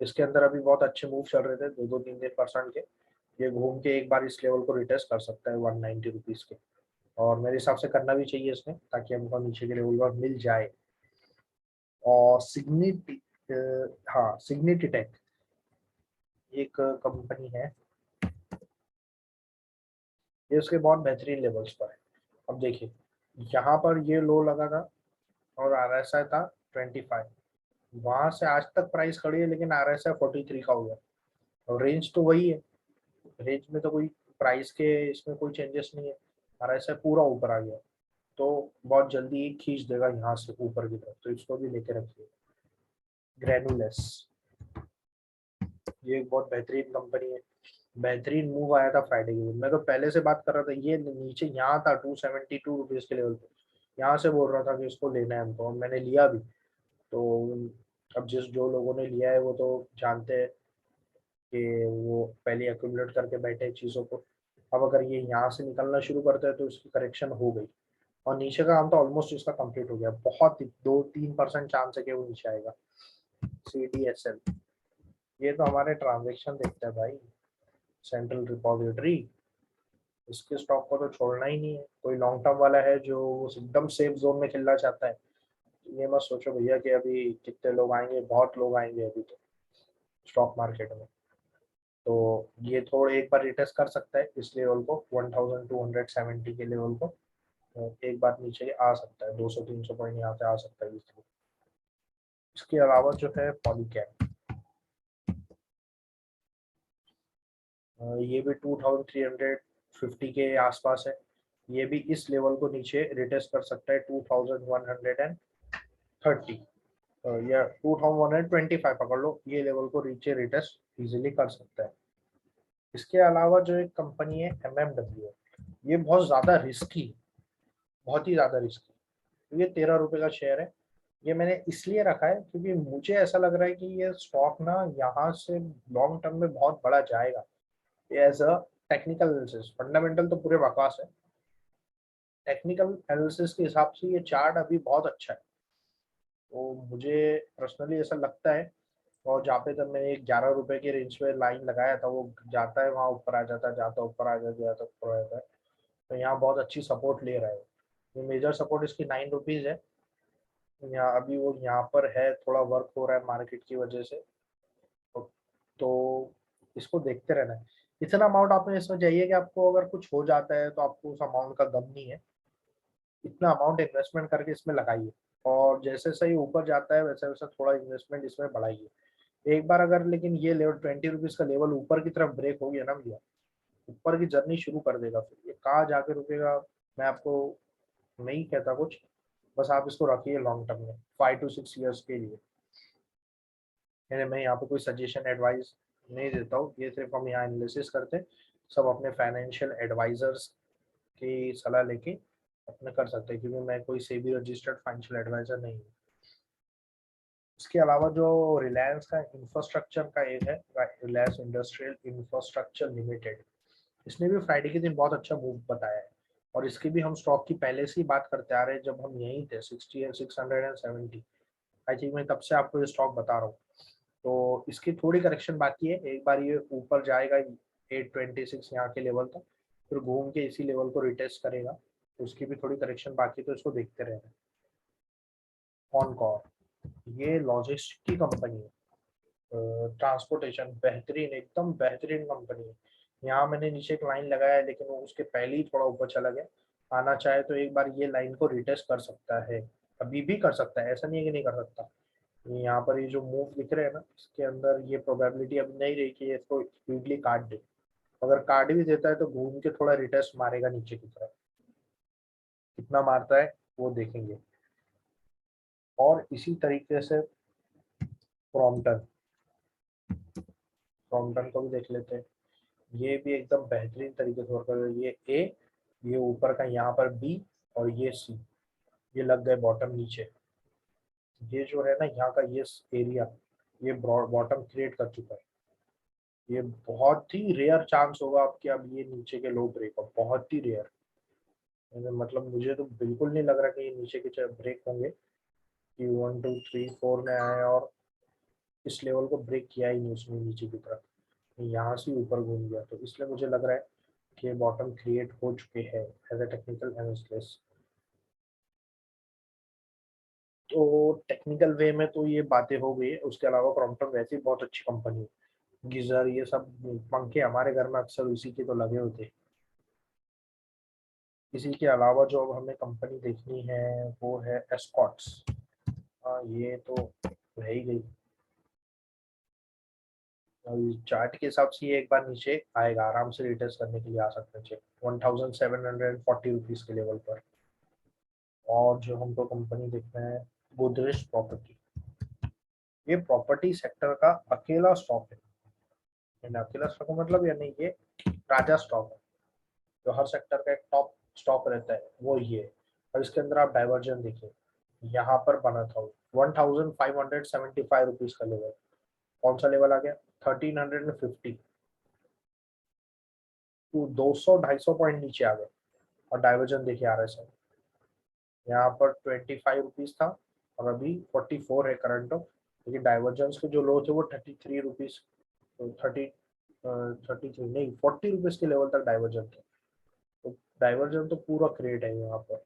इसके अंदर अभी बहुत अच्छे मूव चल रहे थे, 2-2 3-3% के, ये घूम के एक बार इस लेवल को रिटेस्ट कर सकता है 190 रुपीज के, और मेरे हिसाब से करना भी चाहिए इसमें, ताकि हमको नीचे के लेवल पर मिल जाए। और सिग्निटी, हाँ सिग्निटी टेक एक कंपनी है, ये उसके बहुत बेहतरीन लेवल्स पर है। अब देखिए यहाँ पर ये लो लगा था और RSI था 25, वहां से आज तक प्राइस खड़ी है, लेकिन RSI 43 का हो गया, और रेंज तो वही है, रेंज में तो कोई प्राइस के इसमें कोई चेंजेस नहीं है, RSI पूरा ऊपर आ गया, तो बहुत जल्दी खींच देगा यहाँ से ऊपर की तरफ, तो इसको भी लेके रखिए। ग्रेनुलस, ये एक बहुत बेहतरीन कंपनी है, बेहतरीन मूव आया था फ्राइडे के दिन। मैं तो पहले से बात कर रहा था, ये नीचे यहाँ था 272 रुपीज के लेवल पे, यहाँ से बोल रहा था कि इसको लेना है हमको, और मैंने लिया भी। तो अब जो लोगों ने लिया है वो तो जानते हैं कि वो पहले एक्यूमुलेट करके बैठे चीज़ों को। अब अगर ये यहाँ से निकलना शुरू करता है तो इसकी करेक्शन हो गई, और नीचे का काम तो ऑलमोस्ट इसका कंप्लीट हो गया, बहुत 2-3% चांस है कि वो नीचे आएगा। CDSL, ये तो हमारे ट्रांजेक्शन देखता है भाई, सेंट्रल रिपोजिटरी, इसके स्टॉक को तो छोड़ना ही नहीं है। कोई लॉन्ग टर्म वाला है जो एकदम सेफ जोन में खेलना चाहता है, ये मत सोचो भैया कि अभी कितने लोग आएंगे, बहुत लोग आएंगे अभी तो स्टॉक मार्केट में। तो ये थोड़ा एक बार रिटेस्ट कर सकता है इस लेवल को, 1270 के लेवल को, तो एक बार नीचे आ सकता है, 200-300 पॉइंट यहाँ से आ सकता है इसलिए। इसके अलावा जो है पॉलीकैब, ये भी 2350 के आसपास है, ये भी इस लेवल को नीचे रिटेस्ट कर सकता है 2130 या 2125 पकड़ लो, ये लेवल को नीचे रिटेस्ट इजीली कर सकता है। इसके अलावा जो एक कंपनी है MMW, ये बहुत ज्यादा रिस्की, बहुत ही ज्यादा रिस्की, ये 13 रुपए का शेयर है। ये मैंने इसलिए रखा है क्योंकि मुझे ऐसा लग रहा है कि ये स्टॉक ना यहाँ से लॉन्ग टर्म में बहुत बड़ा जाएगा। As a technical analysis, fundamental तो पूरे बकवास है, टेक्निकल एनालिसिस के हिसाब से ये चार्ट अभी बहुत अच्छा है, तो मुझे पर्सनली ऐसा लगता है। और जहाँ पे तब मैंने 11 रुपए के रेंज पे लाइन लगाया था, वो जाता है वहाँ ऊपर आ जाता है, जाता ऊपर आ जाता है, जाता ऊपर आ जाता है, तो यहाँ बहुत अच्छी सपोर्ट ले रहा है। ये मेजर सपोर्ट इसकी 9 रुपीज है, यहाँ अभी वो यहाँ पर है, थोड़ा वर्क हो रहा है मार्केट की वजह से, तो इसको देखते रहना है। इतना अमाउंट आपने इसमें चाहिए कि आपको अगर कुछ हो जाता है तो आपको उस अमाउंट का गम नहीं है, इतना अमाउंट इन्वेस्टमेंट करके इसमें लगाइए, और जैसे सही ऊपर जाता है वैसे वैसे थोड़ा इन्वेस्टमेंट इसमें बढ़ाइए। एक बार अगर लेकिन ये लेवल 20 रुपीज का लेवल ऊपर की तरफ ब्रेक हो गया ना भैया, ऊपर की जर्नी शुरू कर देगा, फिर ये कहाँ जाके रुकेगा मैं आपको नहीं कहता कुछ, बस आप इसको रखिए लॉन्ग टर्म में 5 to 6 ईयर्स के लिए। मैं यहाँ पे कोई सजेशन एडवाइस नहीं देता हूँ, ये सिर्फ हम यहाँ एनालिसिस करते हैं, सब अपने फाइनेंशियल एडवाइजर्स की सलाह लेके अपने कर सकते हैं, क्योंकि मैं कोई सेबी रजिस्टर्ड फाइनेंशियल एडवाइजर नहीं हूँ। इसके अलावा जो रिलायंस का इंफ्रास्ट्रक्चर का एक है, रिलायंस इंडस्ट्रियल इंफ्रास्ट्रक्चर लिमिटेड, इसने भी फ्राइडे के दिन बहुत अच्छा मूव बताया है, और इसकी भी हम स्टॉक की पहले से ही बात करते आ रहे हैं, जब हम यहीं थे 670। आई थिंक मैं तब से आपको ये स्टॉक बता रहा हूँ। तो इसकी थोड़ी करेक्शन बाकी है, एक बार ये ऊपर जाएगा 826 यहाँ के लेवल तक, फिर घूम के इसी लेवल को रिटेस्ट करेगा, तो उसकी भी थोड़ी करेक्शन बाकी, तो इसको देखते रहना। कॉनकॉर, ये लॉजिस्टिक की कंपनी है, ट्रांसपोर्टेशन, बेहतरीन एकदम बेहतरीन कंपनी है। यहाँ मैंने नीचे एक लाइन लगाया है, लेकिन वो उसके पहले ही थोड़ा ऊपर चला गया, आना चाहे तो एक बार ये लाइन को रिटेस्ट कर सकता है, अभी भी कर सकता है, ऐसा नहीं है कि नहीं कर सकता। यहाँ पर ये जो मूव दिख रहे हैं ना, इसके अंदर ये प्रोबेबिलिटी अब नहीं रही कि ये इसको स्पीडली काट दे, अगर काट भी देता है तो घूम के थोड़ा रिटेस्ट मारेगा नीचे की तरफ, कितना मारता है वो देखेंगे। और इसी तरीके से प्रॉम्प्टन, प्रॉम्प्टन को भी देख लेते हैं, ये भी एकदम बेहतरीन तरीके से वर्क कर रहा है। ये ए, ये ऊपर का यहाँ पर बी, और ये सी, ये लग गए बॉटम नीचे, ये जो है ना यहाँ का ये एरिया, ये बॉटम क्रिएट कर चुका है, ये बहुत ही रेयर चांस होगा आपके अब ये नीचे के लो ब्रेक, बहुत ही रेयर, मतलब मुझे तो बिल्कुल नहीं लग रहा कि ये नीचे के ब्रेक होंगे, कि 1 2 3 4 में आए और इस लेवल को ब्रेक किया ही नहीं उसने नीचे की तरफ। यहाँ से ऊपर घूम गया, तो इसलिए मुझे लग रहा है कि बॉटम क्रिएट हो चुके हैं एज ए टेक्निकल एनालिसिस। तो टेक्निकल वे में तो ये बातें हो गई। उसके अलावा क्रॉम्पटन वैसे ही बहुत अच्छी कंपनी है। गीजर ये सब पंखे हमारे घर में अक्सर उसी के तो लगे होते हैं। इसी के अलावा जो अब हमें कंपनी देखनी है वो है एस्कॉट्स। हाँ ये तो रह ही गई। चार्ट के हिसाब से ये एक बार नीचे आएगा, आराम से रिटेस्ट करने के लिए आ सकते हैं 1740 रुपीज के लेवल पर। और जो हमको कंपनी देखना है गोदरेज प्रॉपर्टी। ये प्रॉपर्टी सेक्टर का अकेला स्टॉक है। यानी अकेला स्टॉक का मतलब यानी ये राजा स्टॉक है। जो हर सेक्टर का एक टॉप स्टॉक रहता है वो ये है। और इसके अंदर आप डाइवर्जन देखिए, यहाँ पर बना था 1575 रुपीज का लेवल। कौन सा लेवल आ गया? 1350। तो 200-250 पॉइंट नीचे आ गए। और डाइवर्जन देखिए आ रहा है सर, यहाँ पर 25 रुपीज था और अभी 44 है करंट। लेकिन डाइवर्जेंस के जो लो थे वो 33 रुपीज, तो 33 नहीं 40 रुपीज के लेवल तक डाइवर्जन थे। तो डाइवर्जन तो पूरा क्रिएट है यहाँ पर।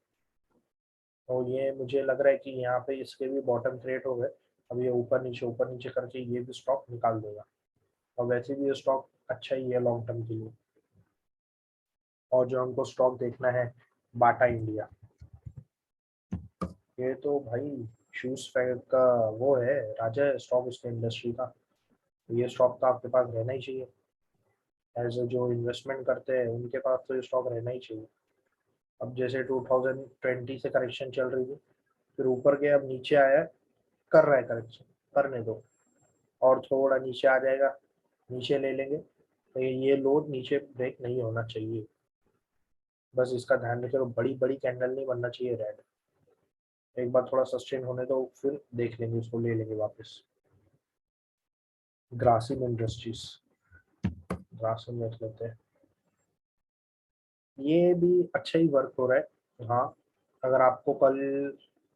और ये मुझे लग रहा है कि यहाँ पे इसके भी बॉटम क्रिएट हो गए। अब ये ऊपर नीचे करके ये भी स्टॉक निकाल देगा। और वैसे भी ये स्टॉक अच्छा ही है लॉन्ग टर्म के लिए। और जो हमको स्टॉक देखना है बाटा इंडिया। ये तो भाई शूज फैक्ट का वो है, राजा है स्टॉक उसके इंडस्ट्री का। ये स्टॉक तो आपके पास रहना ही चाहिए। एज जो इन्वेस्टमेंट करते हैं उनके पास तो ये स्टॉक रहना ही चाहिए। अब जैसे 2020 से करेक्शन चल रही थी, फिर ऊपर गया, अब नीचे आया, कर रहा है करेक्शन, करने दो। और थोड़ा नीचे आ जाएगा, नीचे ले लेंगे। तो ये लोड नीचे ब्रेक नहीं होना चाहिए। बस इसका ध्यान रखें, बड़ी बड़ी कैंडल नहीं बनना चाहिए रेड। एक बार थोड़ा सस्टेन होने दो, फिर देख लेंगे, उसको ले लेंगे वापस। ग्रासिम इंडस्ट्रीज, ग्रासिम देख लेते हैं। ये भी अच्छा ही वर्क हो रहा है। हाँ अगर आपको कल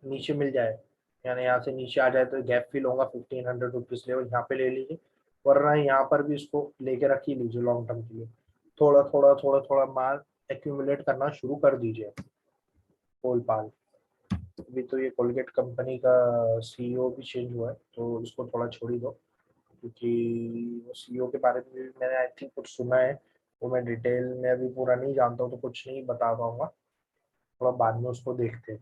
नीचे मिल जाए, यानी यहाँ से नीचे आ जाए, तो गैप फिल होगा 1500 रुपीज लेवल, यहाँ पे ले लीजिए। वरना यहाँ पर भी इसको लेके रख ही लीजिए लॉन्ग टर्म के लिए। थोड़ा थोड़ा माल एक्यूमुलेट करना शुरू कर दीजिए। पोल पाल, अभी तो ये कोलगेट कंपनी का सीईओ भी चेंज हुआ है, तो इसको थोड़ा छोड़ ही दो। क्योंकि वो सीईओ के बारे में भी मैंने आई थिंक कुछ सुना है। वो मैं डिटेल में अभी पूरा नहीं जानता हूँ, तो कुछ नहीं बता पाऊंगा। थोड़ा बाद में उसको देखते हैं।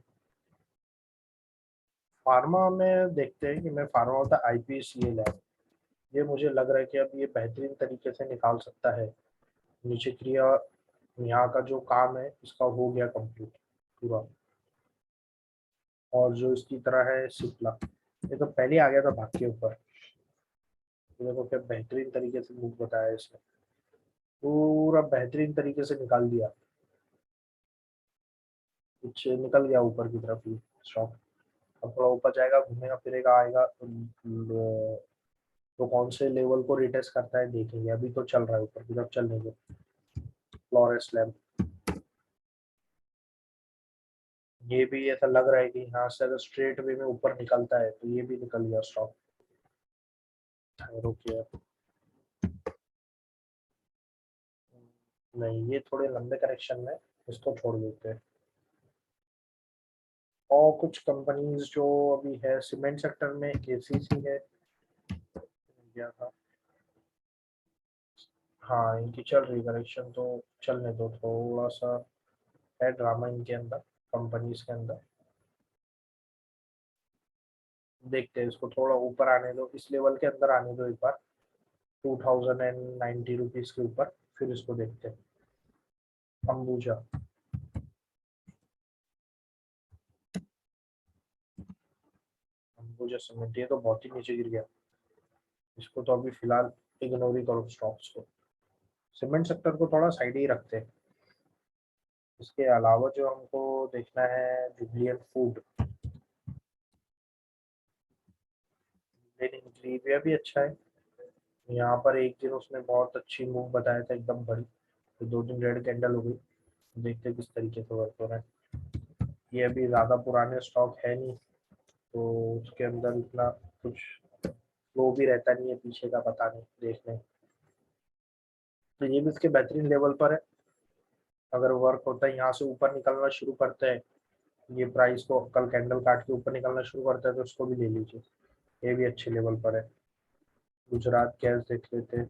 फार्मा में देखते हैं कि मैं फार्मा होता आईपीसीए लैब। ये मुझे लग रहा है कि अब ये बेहतरीन तरीके से निकाल सकता है। नीचे क्रिया, यहाँ का जो काम है इसका हो गया कंप्लीट पूरा। और जो इसकी तरह है सिप्ला, ये तो पहले आ गया था भाग के ऊपर। ये देखो क्या बेहतरीन तरीके से मूव बताया इसने, पूरा बेहतरीन तरीके से निकाल दिया। कुछ निकल गया ऊपर की तरफ ही स्टॉक। अब थोड़ा ऊपर जाएगा, घूमेगा फिरेगा, आएगा तो कौन से लेवल को रिटेस्ट करता है देखेंगे। अभी तो चल रहा है ऊपर की तरफ, चलने दो। फ्लोरेस लैब, ये भी ऐसा लग रहा है कि यहाँ से अगर स्ट्रेट वे में ऊपर निकलता है, तो ये भी निकल गया स्टॉक। रुकिए, नहीं ये थोड़े लंबे करेक्शन में, इसको छोड़ देते हैं। और कुछ कंपनीज जो अभी है सीमेंट सेक्टर में, केसीसी है, क्या था। हाँ इनकी चल रही करेक्शन, तो चलने दो। थोड़ा सा है ड्रामा इनके अंदर, कंपनीज के अंदर। देखते हैं, इसको थोड़ा ऊपर आने दो, इस लेवल के अंदर आने दो एक बार, 2090 रुपीज के ऊपर, फिर इसको देखते हैं। अंबुजा, अंबुजा सीमेंट ये तो बहुत ही नीचे गिर गया। इसको तो अभी फिलहाल इग्नोर ही करो स्टॉक्स को। सीमेंट सेक्टर को थोड़ा साइड ही रखते हैं। इसके अलावा जो हमको देखना है जुबिलियंट फूड, लेकिन ग्रीविया भी अच्छा है। यहाँ पर एक दिन उसने बहुत अच्छी मूव बताया था एकदम बड़ी, तो 2 दिन रेड कैंडल हो गई। देखते हैं किस तरीके से वर्क हो रहा है। ये अभी ज़्यादा पुराने स्टॉक है नहीं, तो उसके अंदर इतना कुछ फ्लो भी रहता नहीं है, पीछे का पता नहीं देखने। तो ये भी इसके बेहतरीन लेवल पर है। अगर वर्क होता है यहाँ से ऊपर निकलना शुरू करते हैं, ये प्राइस को कल कैंडल काट के ऊपर निकलना शुरू करता है तो उसको भी ले लीजिए, ये भी अच्छे लेवल पर है। गुजरात गैस देख लेते हैं।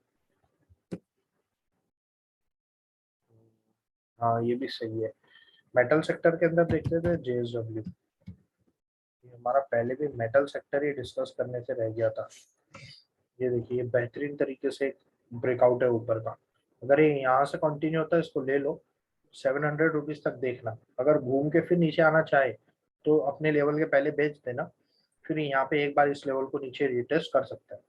हाँ ये भी सही है। मेटल सेक्टर के अंदर देख लेते हैं JSW। ये हमारा पहले भी मेटल सेक्टर ही डिस्कस करने से रह गया था। ये देखिए बेहतरीन तरीके से ब्रेकआउट है ऊपर का। अगर ये यहाँ से कंटिन्यू होता है इसको ले लो, 700 रुपीज तक देखना। अगर घूम के फिर नीचे आना चाहे तो अपने लेवल के पहले बेच देना, फिर यहाँ पे एक बार इस लेवल को नीचे रिटेस्ट कर सकता है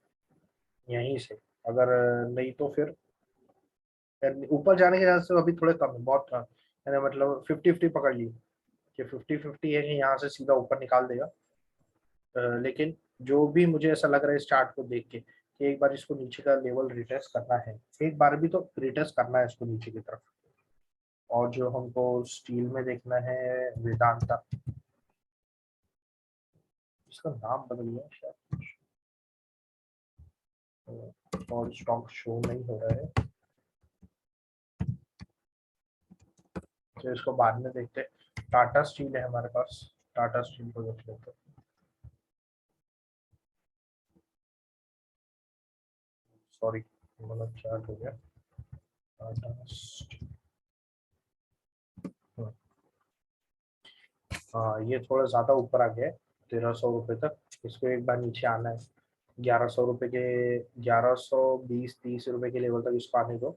यहीं से। अगर नहीं तो फिर ऊपर जाने के चांस अभी थोड़े कम है, बहुत कम। मैंने मतलब 50-50 पकड़ ली कि 50-50 है कि यहाँ से सीधा ऊपर निकाल देगा। लेकिन जो भी मुझे ऐसा लग रहा है इस चार्ट को देख के कि एक बार इसको नीचे का लेवल रिटेस्ट करना है, एक बार भी तो रिटेस्ट करना है इसको नीचे की तरफ। और जो हमको स्टील में देखना है वेदांता, इसका नाम बदल गया शायद और स्टॉक शो नहीं हो रहा है, तो इसको बाद में देखते हैं। टाटा स्टील है हमारे पास, टाटा स्टील को देख लेते हैं। सॉरी मतलब चार्ट हो गया टाटा स्टील। हाँ ये थोड़ा ज्यादा ऊपर आ गया है 1300 रुपये तक। इसको एक बार नीचे आना है 1100 रुपये के, 1120-30 रुपये के लेवल तक इसको आने दो,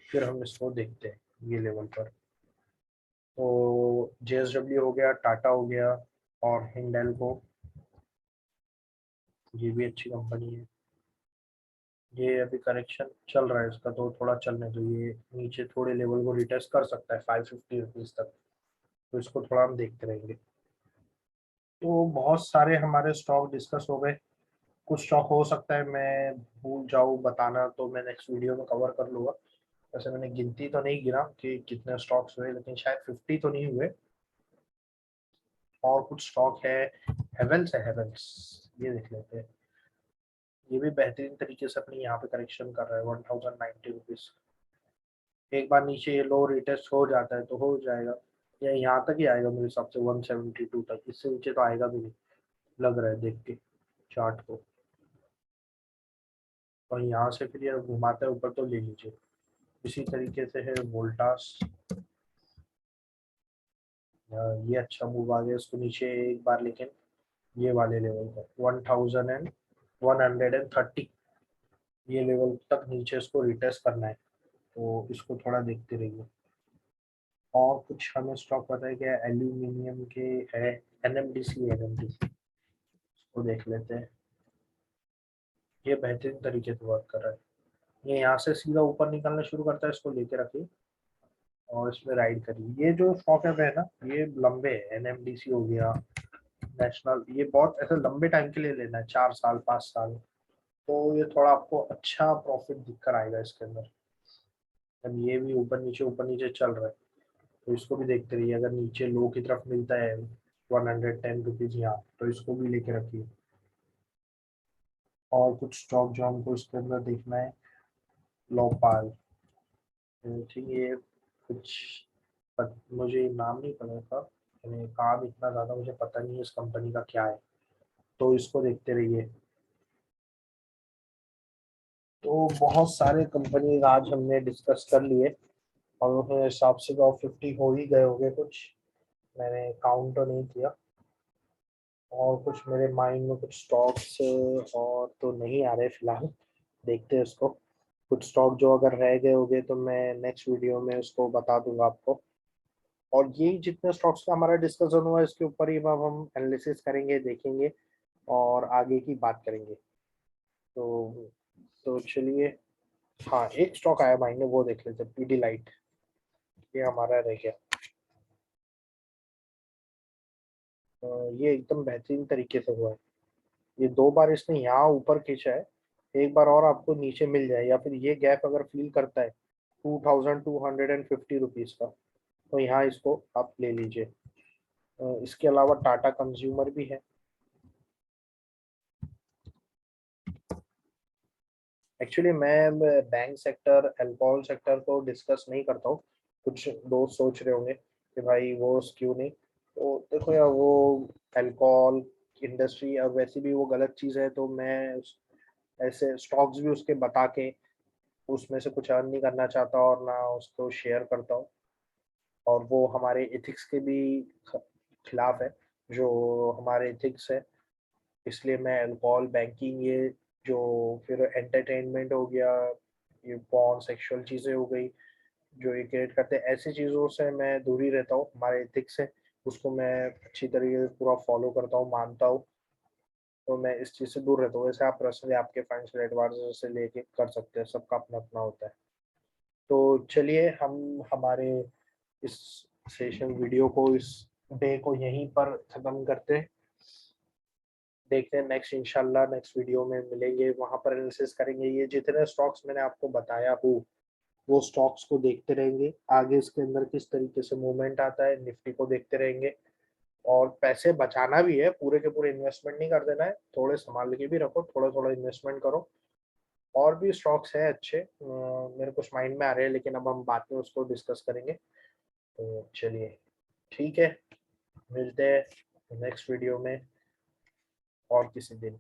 फिर हम इसको देखते हैं ये लेवल पर। तो JSW हो गया, टाटा हो गया और हिंडेल्को, ये भी अच्छी कंपनी है। ये अभी करेक्शन चल रहा है इसका तो थोड़ा चलने दो, ये नीचे थोड़े लेवल को रिटेस्ट कर सकता है 550 रुपीज तक, तो इसको थोड़ा हम देखते रहेंगे। तो बहुत सारे हमारे स्टॉक डिस्कस हो गए। कुछ स्टॉक हो सकता है मैं भूल जाऊँ बताना, तो मैं नेक्स्ट वीडियो में कवर कर लूँगा। वैसे मैंने गिनती तो नहीं गिना कि कितने स्टॉक्स हुए, लेकिन शायद 50 तो नहीं हुए। और कुछ स्टॉक है, हेवेल्स है, हेवेल्स ये देख लेते हैं। ये भी बेहतरीन तरीके से अपनी यहाँ पे करेक्शन कर रहा है 1090 रुपीज। एक बार नीचे ये लो रिटेस्ट हो जाता है तो हो जाएगा, या यहाँ तक ही आएगा मेरे हिसाब से 172 तक, इससे नीचे तो आएगा भी नहीं लग रहा है देख के चार्ट को। और यहाँ से फिर ये घुमाते हैं ऊपर तो ले लीजिए। इसी तरीके से है वोल्टास, ये अच्छा मूव आ गया इसको नीचे एक बार, लेकिन ये वाले लेवल पर 1130 ये लेवल तक नीचे इसको रिटेस्ट करना है, तो इसको थोड़ा देखते रहिए। और कुछ हमें स्टॉक पता है क्या, एल्यूमिनियम के है, NMDC को देख लेते हैं। ये बेहतरीन तरीके से वर्क कर रहा है। ये यहाँ से सीधा ऊपर निकलना शुरू करता है, इसको लेके रखिए और इसमें राइड करिए। ये जो स्टॉक है ना ये लंबे है, NMDC हो गया, नेशनल, ये बहुत ऐसे लंबे टाइम के लिए लेना है, 4 साल 5 साल, तो ये थोड़ा आपको अच्छा प्रॉफिट दिख कर आएगा इसके अंदर। अब ये भी ऊपर नीचे चल रहा है, तो इसको भी देखते रहिए। अगर नीचे लो की तरफ मिलता है 110 रुपीज यहाँ, तो इसको भी लेके रखिए। और कुछ स्टॉक जो हमको इसके अंदर देखना है, लोपाल, ठीक है, ये कुछ मुझे नाम नहीं पता था, काम इतना ज़्यादा मुझे पता नहीं है इस कंपनी का क्या है, तो इसको देखते रहिए। तो बहुत सारे कंपनी आज हमने डिस्कस कर लिए और उस हिसाब से तो 50 हो ही गए होंगे कुछ, मैंने काउंट तो नहीं किया। और कुछ मेरे माइंड में कुछ स्टॉक्स और तो नहीं आ रहे फिलहाल, देखते हैं उसको। कुछ स्टॉक जो अगर रह गए होंगे तो मैं नेक्स्ट वीडियो में उसको बता दूंगा आपको। और ये जितने स्टॉक्स का हमारा डिस्कशन हुआ इसके ऊपर ही अब हम एनालिसिस करेंगे, देखेंगे और आगे की बात करेंगे। तो चलिए, हाँ एक स्टॉक आया माइंड में, वो देख लेते हैं, PDLight। ये हमारा रह गया, ये एकदम बेहतरीन तरीके से हुआ है। ये 2 बार इसने यहाँ ऊपर खींचा है, एक बार और आपको नीचे मिल जाए, या फिर ये गैप अगर फील करता है 2250 रुपीज का, तो यहाँ इसको आप ले लीजिए। इसके अलावा टाटा कंज्यूमर भी है, एक्चुअली मैं बैंक सेक्टर, अल्कोहल सेक्टर को डिस्कस नहीं करता हूँ। कुछ दोस्त सोच रहे होंगे कि भाई वो क्यों नहीं, तो देखो यार वो अल्कोहल इंडस्ट्री अब वैसे भी वो गलत चीज़ है, तो मैं ऐसे स्टॉक्स भी उसके बता के उसमें से कुछ अर्न नहीं करना चाहता और ना उसको शेयर करता हूँ। और वो हमारे एथिक्स के भी खिलाफ है, जो हमारे एथिक्स है। इसलिए मैं अल्कोहल, बैंकिंग, ये जो फिर एंटरटेनमेंट हो गया, ये पॉर्न, सेक्सुअल चीज़ें हो गई जो ये क्रिएट करते हैं, ऐसी चीज़ों से मैं दूर ही रहता हूँ। हमारे एथिक्स है उसको मैं अच्छी तरीके से पूरा फॉलो करता हूँ, मानता हूँ। तो मैं इस चीज़ से दूर रहता हूँ। वैसे आप पर्सनली आपके फाइनेंशियल एडवाइजर से लेके कर सकते हैं, सबका अपना अपना होता है। तो चलिए हम हमारे इस सेशन वीडियो को, इस डे को यहीं पर ख़त्म करते हैं। देखते हैं नेक्स्ट, इंशाल्लाह नेक्स्ट वीडियो में मिलेंगे, वहां पर एनालिसिस करेंगे। ये जितने स्टॉक्स मैंने आपको बताया हो वो स्टॉक्स को देखते रहेंगे, आगे इसके अंदर किस तरीके से मूवमेंट आता है, निफ्टी को देखते रहेंगे। और पैसे बचाना भी है, पूरे के पूरे इन्वेस्टमेंट नहीं कर देना है, थोड़े संभाल के भी रखो, थोड़ा थोड़ा इन्वेस्टमेंट करो। और भी स्टॉक्स हैं अच्छे, मेरे कुछ माइंड में आ रहे हैं, लेकिन अब हम बाद में उसको डिस्कस करेंगे। तो चलिए ठीक है, मिलते हैं नेक्स्ट वीडियो में और किसी दिन।